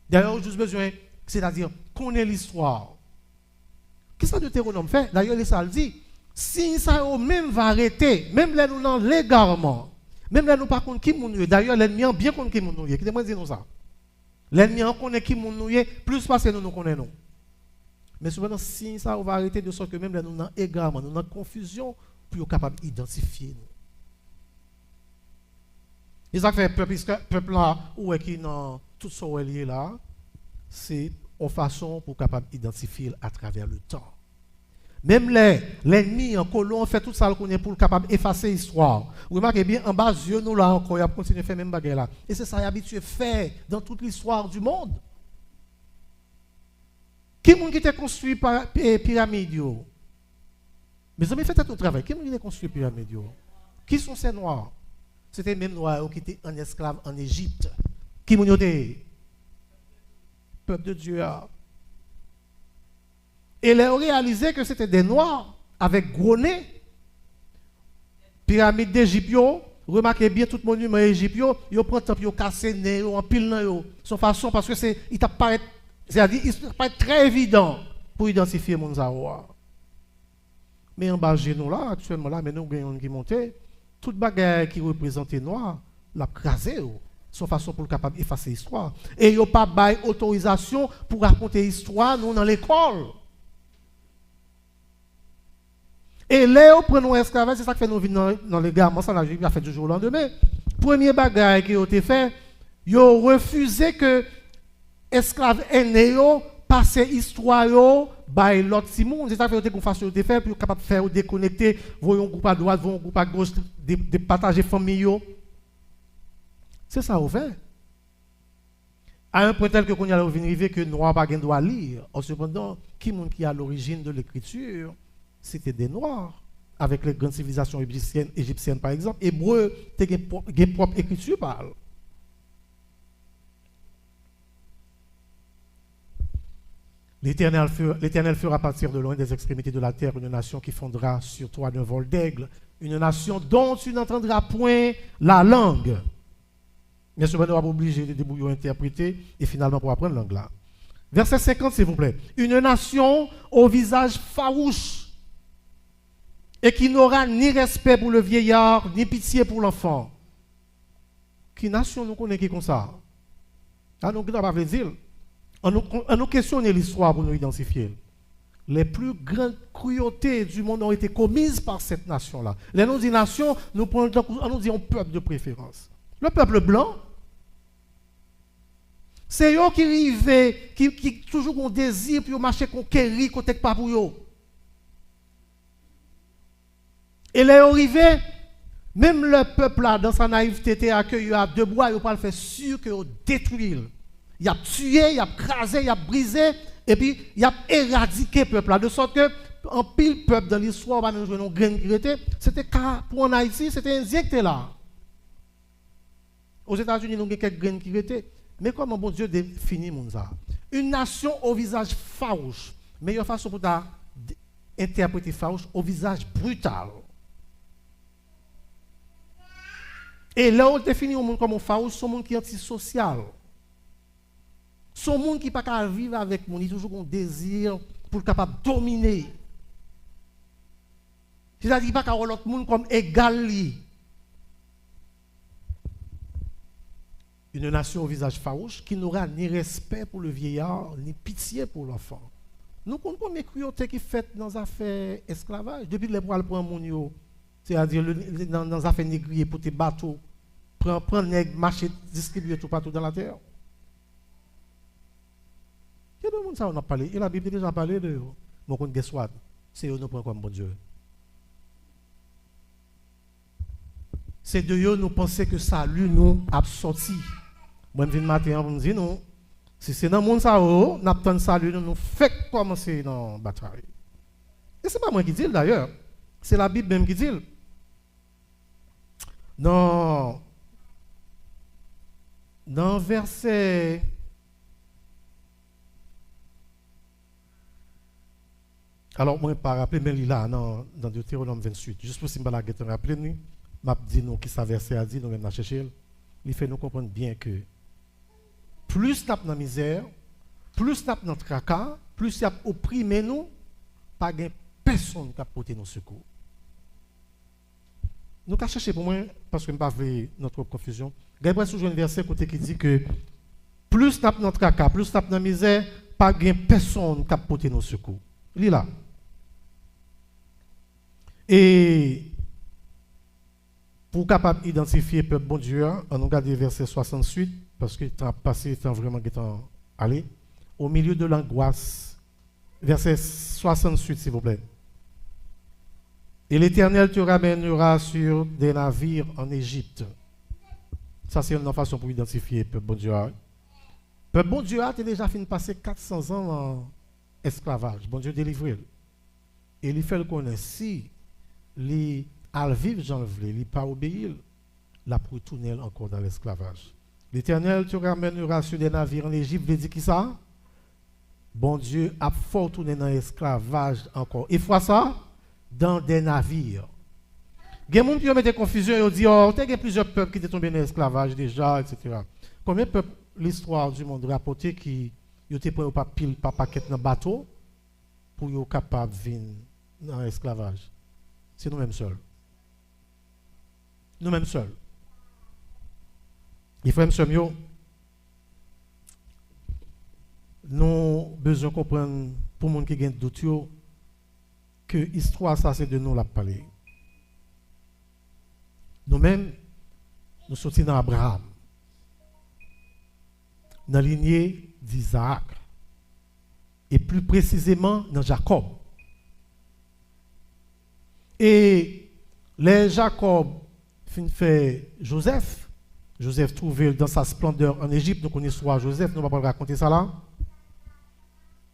D'ailleurs, juste besoin, c'est-à-dire connaître l'histoire. Qu'est-ce que Deutéronome fait? D'ailleurs, ça le dit, si ça même va arrêter, même là nous dans l'égarement, même là nous pas contre qui nous d'ailleurs l'ennemi a bien contre qui nous qui te dire nous ça. L'ennemi en connaît qui nous plus parce que nous connaissons. Mais souvent, si ça, on va arrêter de sorte que même là, nous avons égarement, nous avons confusion pour être capable d'identifier nous. Et ça fait peuple là, où est qui dans tout ce qui est là, c'est une façon pour être capable d'identifier à travers le temps. Même l'ennemi en colon fait tout ça qu'on est pour capable d'effacer l'histoire. Vous remarquez bien, en bas, Dieu nous là encore, il a continué à faire même bagarre là. Et c'est ça, il est habitué à faire dans toute l'histoire du monde. Qui est-ce qui a construit par pyramide? Mes amis, faites tout travail. Qui est-ce qui a construit pyramide? Qui sont ces noirs? C'était même noirs qui étaient en esclave en Égypte. Qui est-ce peuple de Dieu? Et ils ont réalisé que c'était des noirs avec gros nez. Pyramide d'Égypte, remarquez bien tout monument égyptien, ils prennent temps, ils cassent les nez, en pile, son façon, parce que il t'apparaît. C'est-à-dire, il n'est pas très évident pour identifier mon Zawa. Mais en bas, nous là, actuellement, là, mais nous avons qui monte, toute bagarre qui représente noir, l'a crasé, son façon pour le capable d'effacer l'histoire. Et il n'y a pas d'autorisation pour raconter l'histoire, nous, dans l'école. Et là, on prend esclavage, c'est ça qui fait nous vivre dans les garments, ça a fait du jour au lendemain. Premier bagarre qui a été fait, ils ont refusé que esclaves aînés passer histoire by l'autre Simon, c'est ça fait qu'on fasse de faire pour capable faire déconnecter voyons un groupe à droite, voyons un groupe à gauche de partager famille. C'est ça au fait. À un point tel que qu'on y a arrivé que noir pas gain doit lire. Cependant, qui a l'origine de l'écriture, c'était des noirs avec les grandes civilisations égyptiennes par exemple, hébreu, t'es propre écriture parle. L'Éternel fera partir de loin des extrémités de la terre une nation qui fondera sur toi d'un vol d'aigle, une nation dont tu n'entendras point la langue. Bien sûr, on va obligé de débrouiller interpréter et finalement pour apprendre la langue là. Verset 50, s'il vous plaît. Une nation au visage farouche et qui n'aura ni respect pour le vieillard, ni pitié pour l'enfant. Qui nation nous connaît qui comme ça? Ah, nous, pas dire. On nous questionne l'histoire pour nous identifier. Les plus grandes cruautés du monde ont été commises par cette nation-là. Les nous dit nation, nous dit un peuple de préférence. Le peuple blanc, c'est eux qui arrivent, qui toujours ont désir pour marcher conquérir, côté pas pour eux. Et les arrivés, même le peuple là, dans sa naïveté, était accueilli à deux bois, il ne pas faire sûr que détruire. Il a tué, il a crasé, il a brisé, et puis il a éradiqué le peuple là. De sorte que, en pile peuple dans l'histoire, on va nous jouer nos graines qui étaient. C'était pour en Haïti, c'était indien qui était là. Aux États-Unis, nous avons quelques graines qui étaient. Mais comment bon Dieu définit ça? Une nation au visage farouche. Meilleure façon pour interpréter farouche, au visage brutal. Et là, on définit un monde comme un farouche, c'est un monde qui est antisocial. C'est un monde qui n'est pas capable de vivre avec moi, il a toujours un désir pour être capable de dominer. C'est-à-dire qu'il n'est pas capable de voir l'autre monde comme égal. Une nation au visage farouche qui n'aura ni respect pour le vieillard, ni pitié pour l'enfant. Nous connaissons les cruautés qui sont faites dans les affaires esclavage. Depuis les poils pour un c'est-à-dire dans les affaires négriers pour tes bateaux, prendre les marcher, distribuer tout partout dans la terre. Il y a des gens qui ont parlé. Et la Bible a déjà parlé de eux. Mais on soit, c'est eux nous prenons comme bon Dieu. C'est de eux nous pensons que salut nous a sorti. Moi, je viens matin, on me dit non. Si c'est dans le monde, nous avons salut, nous faisons commencer dans la bataille. Et ce n'est pas moi qui dis d'ailleurs. C'est la Bible même qui dit. Dans verset. Alors, moi, je ne vais pas rappeler, mais il est là, dans Deutéronome 28. Juste pour si je ne vais pas rappeler, je vais dire nous qui ça verset a dit, nous allons chercher. Il fait nous comprendre bien que plus nous avons dans misère, plus nous avons dans tracas, plus nous avons opprimé nous, pas de personne qui a porté nos secours. Nous allons chercher pour moi, parce que je ne vais pas faire notre confusion. Gabriel toujours un verset côté qui dit que plus nous avons dans tracas, plus nous avons dans misère, pas de personne qui a porté nos secours. Il est là. Et pour capable d'identifier le peuple bon Dieu, on regarde verset 68, parce que le temps passé est vraiment allé. Au milieu de l'angoisse, verset 68, s'il vous plaît. Et l'Éternel te ramènera sur des navires en Égypte. Ça, c'est une façon pour identifier le peuple bon Dieu. Le peuple bon Dieu a déjà fini de passer 400 ans en esclavage. Bon Dieu délivré. Et il fait le connaître. Si les al vivre j'en veux, il pas obéir, la pour tourner encore dans l'esclavage. L'Éternel te ramènera sur des navires en Égypte. Il dit qui ça? Bon Dieu a fort tourné dans l'esclavage encore. Et fois ça, dans des navires. Il y a des gens qui ont mis des confusions et ont dit, oh, il y a plusieurs peuples qui étaient tombés dans l'esclavage déjà, etc. Combien de peuples l'histoire du monde rapporté qui étaient pris par pile, par paquet dans le bateau pour être capables de venir dans l'esclavage? C'est nous-mêmes seuls. Nous-mêmes seuls. Il faut même nous avons besoin de comprendre, pour les gens qui ont des doutes, que l'histoire, ça, c'est de nous la parler. Nous-mêmes, nous sommes dans Abraham, dans la lignée d'Isaac, et plus précisément dans Jacob. Et les Jacob fait Joseph. Joseph trouvé dans sa splendeur en Égypte. Nous connaissons l'histoire Joseph, nous ne allons pas raconter ça là.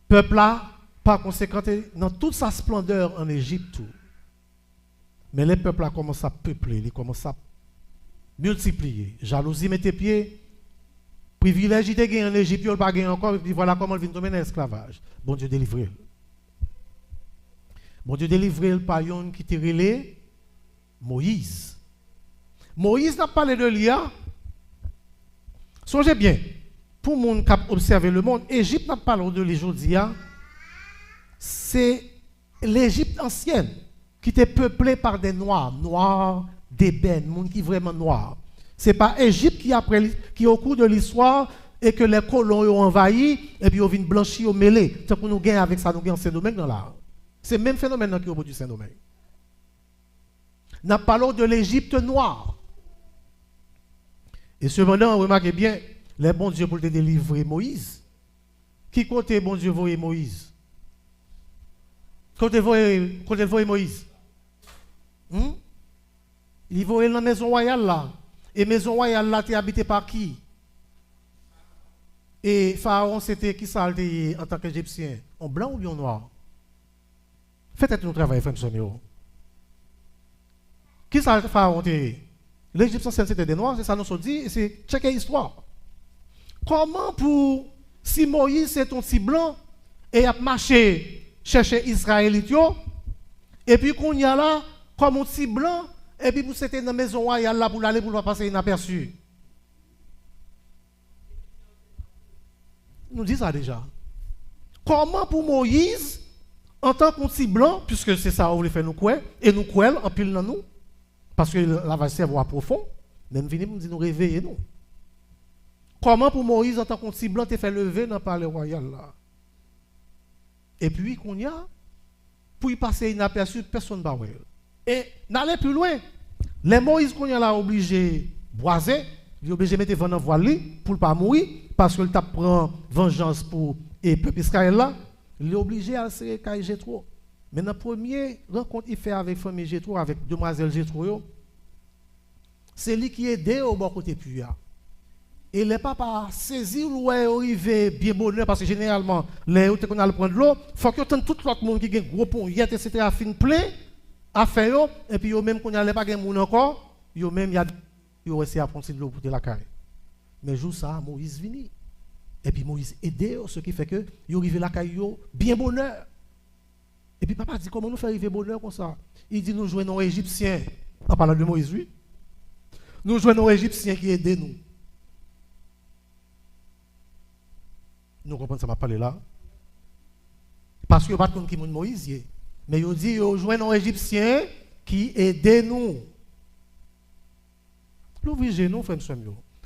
Peuple là, par conséquent, dans toute sa splendeur en Égypte. Mais les peuples là commencent à peupler, ils commencent à multiplier. Jalousie met tes pieds. Privilège il gagné en Égypte, il n'a pas gagné encore, et puis voilà comment il vient tomber dans l'esclavage. Bon Dieu délivré. Bon Dieu délivré le païon qui te relé Moïse. Moïse n'a pas parlé de l'IA. Songez bien, pour les gens qui ont observé le monde, Égypte n'a pas parlé de l'aujourd'hui. C'est l'Égypte ancienne qui était peuplée par des noirs d'ébène, des gens qui sont vraiment noirs. Ce n'est pas l'Égypte qui au cours de l'histoire et que les colons ont envahi et puis ils viennent blanchir au mêlé. C'est pour nous gagner avec ça, nous gagnons Saint-Domingue dans l'art. C'est le même phénomène qui est au bout du Saint-Domingue. Nous parlons de l'Égypte noire. Et cependant, remarquez bien, les bons dieux pour te délivrer Moïse. Qui côté bon Dieu voyait Moïse? Côté voyait Moïse? Il voyait dans la maison royale là. Et maison royale là, tu es habité par qui? Et Pharaon, c'était qui ça en tant qu'Égyptien? En blanc ou bien en noir? Faites notre travail, frère Sonio. Qui ça Pharaon? L'Égyptien, c'était des noirs, c'est ça nous dit, c'est checker l'histoire. Comment pour Si Moïse c'est ton petit blanc, et a marché chercher Israélite, et puis qu'on y a là, comme un petit blanc, et puis pour c'était dans la maison royale là pour aller pour pas passer inaperçu. Nous disons ça déjà. Comment pour Moïse, en tant que petit blanc, puisque c'est ça, on voulait faire nous quoi, et nous quoi, en pile dans nous, parce que la va servir profond, même venir nous dire nous réveiller nous. Comment pour Moïse, en tant que petit blanc, te fait lever dans le palais royal là? Et puis, qu'on y a, pour y passer inaperçu, personne ne va voir. Et n'allez plus loin. Les Moïse qu'on y a là obligé de boiser, il est obligé de mettre dans voile pour ne pas mourir, parce qu'il prend vengeance pour le peuple Israël là, il est obligé à se cailler Jétro. Mais dans la première rencontre qu'il fait avec la famille Jétro, avec demoiselle Jétro, c'est lui qui aide au bon côté puya. Et les papas saisir ou arriver bien bonheur, parce que généralement, les gens qui ont prendre l'eau, il faut que tout l'autre monde qui a un gros pont, etc., fin plein, à faire, et puis même quand il n'y a pas de monde encore, ils même essaient à prendre de l'eau pour la carrière. Mais jour ça, Moïse vient. Et puis Moïse aide, ce qui fait que il arrive la carrière bien bonheur. Et puis papa dit comment nous faire arriver bonheur comme ça? Il dit nous jouons nos Égyptiens, en parlant de Moïse, oui. Nous jouons nos Égyptiens qui aident nous. Nous comprenons ça, m'a parlé là. Parce que pas de qui est Moïse, mais il dit nous jouons nos Égyptiens qui aident nous. L'ouvrir nous, frère Monsieur.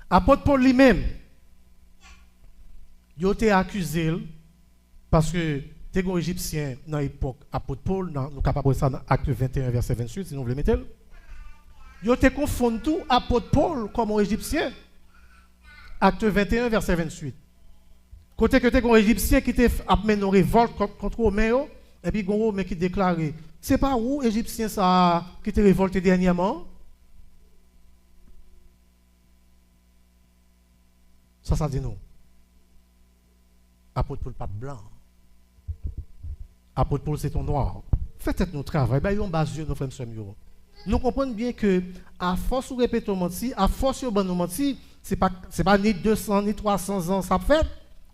Apôtre Paul lui-même, il a été accusé parce que les Égyptiens, dans l'époque, apôtre Paul, nous sommes capables de ça dans Acte 21, verset 28, si nous voulons mettre. Il a été confondu tout apôtre Paul comme un Égyptien. Acte 21, verset 28. Côté que les Égyptiens qui étaient amenés une révolte contre les Romains, et puis les Romains qui déclaraient, c'est pas où les Égyptiens ça qui étaient révoltés dernièrement? Ça dit non. Apôtre Paul pas blanc. Apôtre Paul c'est ton noir. Faites notre travail. Ben yon base nos frères et nous comprenons bien que à force où répétons menti, à force où nous menti, c'est pas ni 200 ni 300 ans ça fait.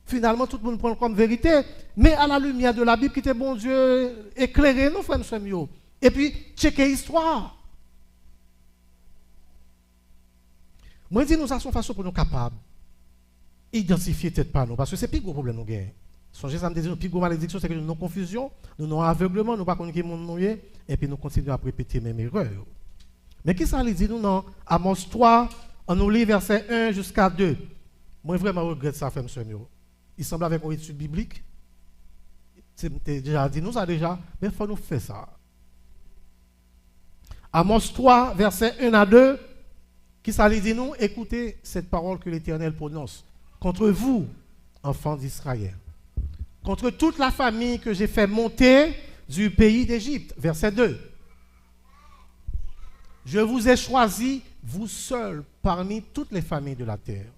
Finalement tout le monde prend comme vérité, mais à la lumière de la Bible qui était bon Dieu éclairé nos frères et et puis checker l'histoire. Moi je dis nous avons façon pour nous capables identifier peut-être pas nous parce que c'est plus gros problème nous gagnons. Songez ça me dire plus gros malédiction c'est que nous avons confusion, nous avons aveuglement, nous pas connaître qui monde nous est et puis nous continuons à répéter même erreur. Mais qui ça dit nous dans Amos 3 on nous lit verset 1 jusqu'à 2. Moi vraiment regrette ça frère monsieur. Il semble avec une étude biblique. C'est déjà dit nous ça déjà, mais il faut nous faire ça. Amos 3 verset 1 à 2 qui ça dit nous écoutez cette parole que l'Éternel prononce contre vous enfants d'Israël. Contre toute la famille que j'ai fait monter du pays d'Égypte. Verset 2. Je vous ai choisi, vous seuls, parmi toutes les familles de la terre.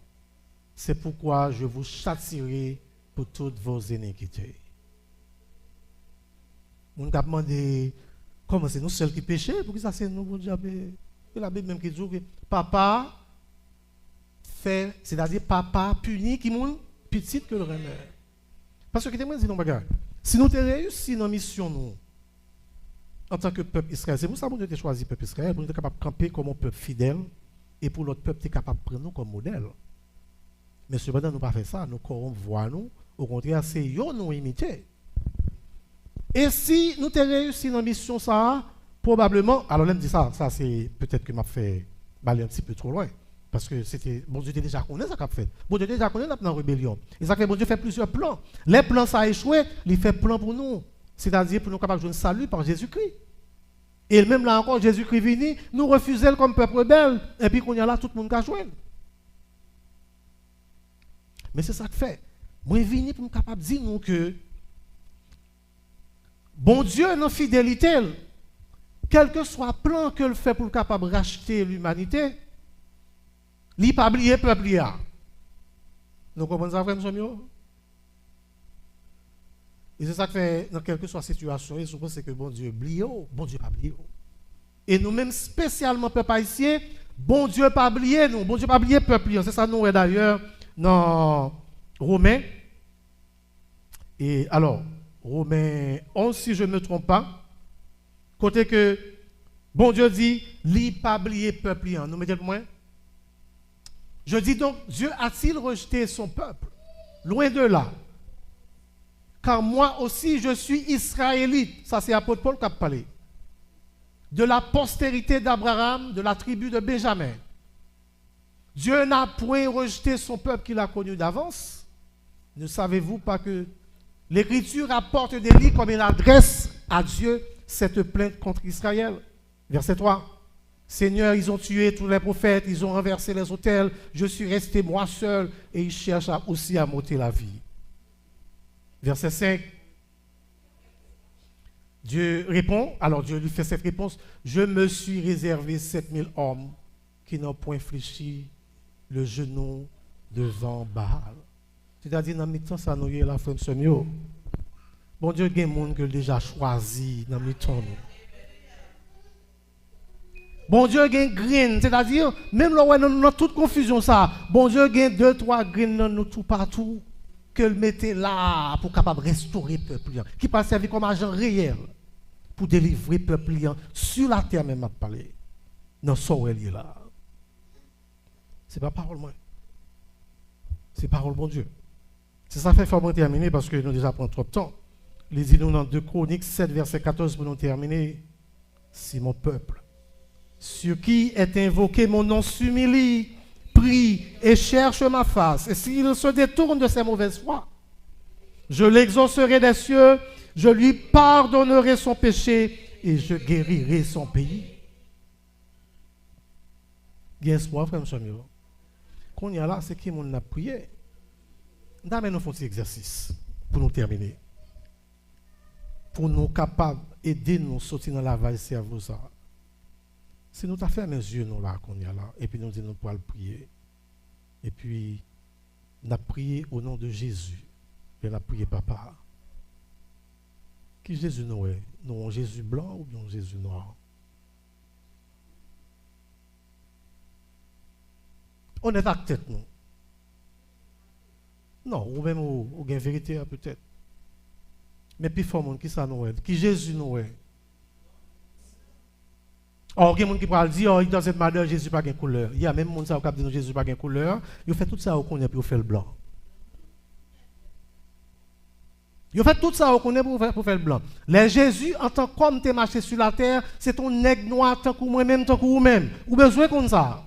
C'est pourquoi je vous châtierai pour toutes vos iniquités. On t'a demandé, comment c'est nous seuls qui péchons? Pour que ça c'est nous, la Bible même qui dit que papa fait, c'est-à-dire papa punit qui est petit que le remède. Parce que moi, si nous avons réussi dans la mission, nous, en tant que peuple Israël, c'est pour ça que nous avons choisi le peuple Israël, pour nous être capable de camper comme un peuple fidèle, et pour l'autre peuple, nous capable de prendre nous comme modèle. Mais cependant, nous ne pas fait ça, nous voit nous, au contraire, c'est eux nous imiter. Et si nous avons réussi dans la mission, ça, probablement, alors là, me dit ça c'est peut-être que m'a fait baler un petit peu trop loin. Parce que c'était, bon Dieu déjà connaît ça qu'a fait. Bon Dieu déjà connaît dans la rébellion. Et ça fait bon Dieu fait plusieurs plans. Les plans ça a échoué, il fait plan pour nous. C'est-à-dire pour nous capables de jouer un salut par Jésus-Christ. Et même là encore, Jésus-Christ venu, nous refusons comme peuple rebelle. Et puis qu'on y a là, tout le monde qui a joué. Mais c'est ça que fait. Moi, je viens pour nous capable de dire nous que bon Dieu, notre fidélité, quel que soit le plan que le fait pour capable de racheter l'humanité, il n'a pas oublié le peuple. Nous comprenons ça, frère monsieur? Et c'est ça que fait, dans quelle que soit la situation, je pense que bon Dieu oublie, bon Dieu pas oublié. Et nous-mêmes, spécialement, peuple haïtien, bon Dieu pas oublié nous, bon Dieu pas oublié le peuple. C'est ça nous, d'ailleurs, dans Romains, Et alors, Romains 11, si je ne me trompe pas, côté que, bon Dieu dit, li pas oublier peuple, nous mettez le moins. Je dis donc, Dieu a-t-il rejeté son peuple? Loin de là. Car moi aussi, je suis israélite. Ça, c'est l'apôtre Paul qui a parlé. De la postérité d'Abraham, de la tribu de Benjamin. Dieu n'a point rejeté son peuple qu'il a connu d'avance. Ne savez-vous pas que l'Écriture apporte des livres comme il adresse à Dieu cette plainte contre Israël? Verset 3. Seigneur, ils ont tué tous les prophètes, ils ont renversé les autels, je suis resté moi seul et ils cherchent aussi à m'ôter la vie. Verset 5. Dieu répond, alors Dieu lui fait cette réponse, je me suis réservé 7000 hommes qui n'ont point fléchi le genou devant Baal. C'est-à-dire, dans le temps, ça nous y est la fin de ce mieux. Bon Dieu, il y a des gens qui ont déjà choisi dans le temps. Bon Dieu, il y a une graine, c'est-à-dire, même là où nous avons toute confusion, ça, bon Dieu, il y a 2-3 graines dans nous tout partout, que le mettez là pour capable restaurer le peuple, qui peut servir comme agent réel pour délivrer le peuple sur la terre même à parler. Non, ça où elle est là. Ce n'est pas parole moi. C'est parole bon Dieu. C'est ça fait faut terminer parce que nous déjà prenons trop de temps. Lisez-nous dans 2 Chroniques 7, verset 14 pour nous terminer. Si mon peuple, sur qui est invoqué mon nom, s'humilie, prie et cherche ma face, et s'il se détourne de ses mauvaises voies, je l'exaucerai des cieux, je lui pardonnerai son péché et je guérirai son pays. Il y a espoir, frère, monsieur. Qu'on y a là, c'est qui mon a prié. Nous allons faire un exercice pour nous terminer. Pour nous capables d'aider nous sortir dans la vague cerveau ça. Si nous avons fait mes yeux nous là, qu'on y a là, et puis nous disons nous pourrons prier. Et puis, nous avons prié au nom de Jésus. Et nous avons prié papa. Qui Jésus nous est? Nous, Jésus blanc ou bien Jésus noir? On est à tête, nous. Non, ou même ou bien vérité peut-être. Mais puis fort qui ça nous est? Qui Jésus nous est? Or, il y a des gens qui parlent dire, oh, dans cette madeur, Jésus n'a pas de couleur. Il y a même des gens qui disent Jésus n'a pas de couleur. Ils fait tout ça au connaît pour faire le blanc. Ils fait tout ça au connaît pour faire le blanc. Les Jésus, en tant qu'homme, tu marché sur la terre, c'est ton nègre noir, tant que moi-même, tant que vous-même. Ou besoin comme ça.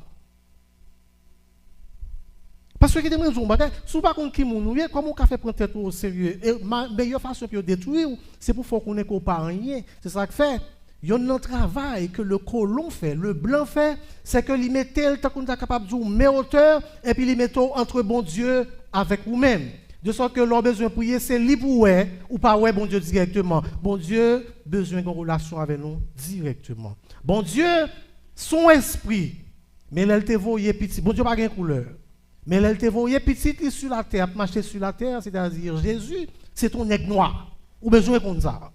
Parce que vous avez si vous ne savez pas comment on fait prendre tête au sérieux, la meilleure façon de détruire, c'est pour faire qu'on n'ait pas rien. C'est ça que fait. Il y a un travail que le colon fait, le blanc fait, c'est que il mettait le temps qu'on est capable de dire, mais hauteur, et puis il met entre bon Dieu avec vous-même. De sorte que l'on a besoin de prier, c'est libre ou pas ouais bon Dieu directement. Bon Dieu, besoin d'une relation avec nous directement. Bon Dieu, son esprit, mais elle te voyait petit. Bon Dieu n'a pas de couleur. Mais elle te voyait petit sur la terre, marcher sur la terre, c'est-à-dire Jésus, c'est ton nègre noir. Ou besoin comme ça.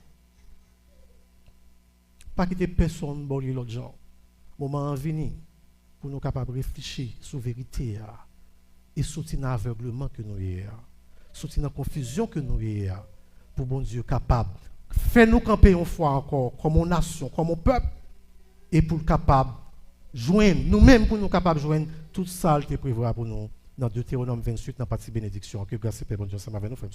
Pas quitter personne pour l'autre gens. Moment venu pour nous capables de réfléchir sur la vérité et sortir dans l'aveuglement que nous y avons. Sortir dans la confusion que nous y avons. Pour bon Dieu capable. Fais-nous camper une fois encore comme une nation, comme un peuple. Et pour capable joindre, nous-mêmes pour nous capables de joindre tout ça qui est prévu pour nous dans Deutéronome 28, dans la partie bénédiction. Que grâce et paix, bon Dieu, ça m'a avec nous, frère.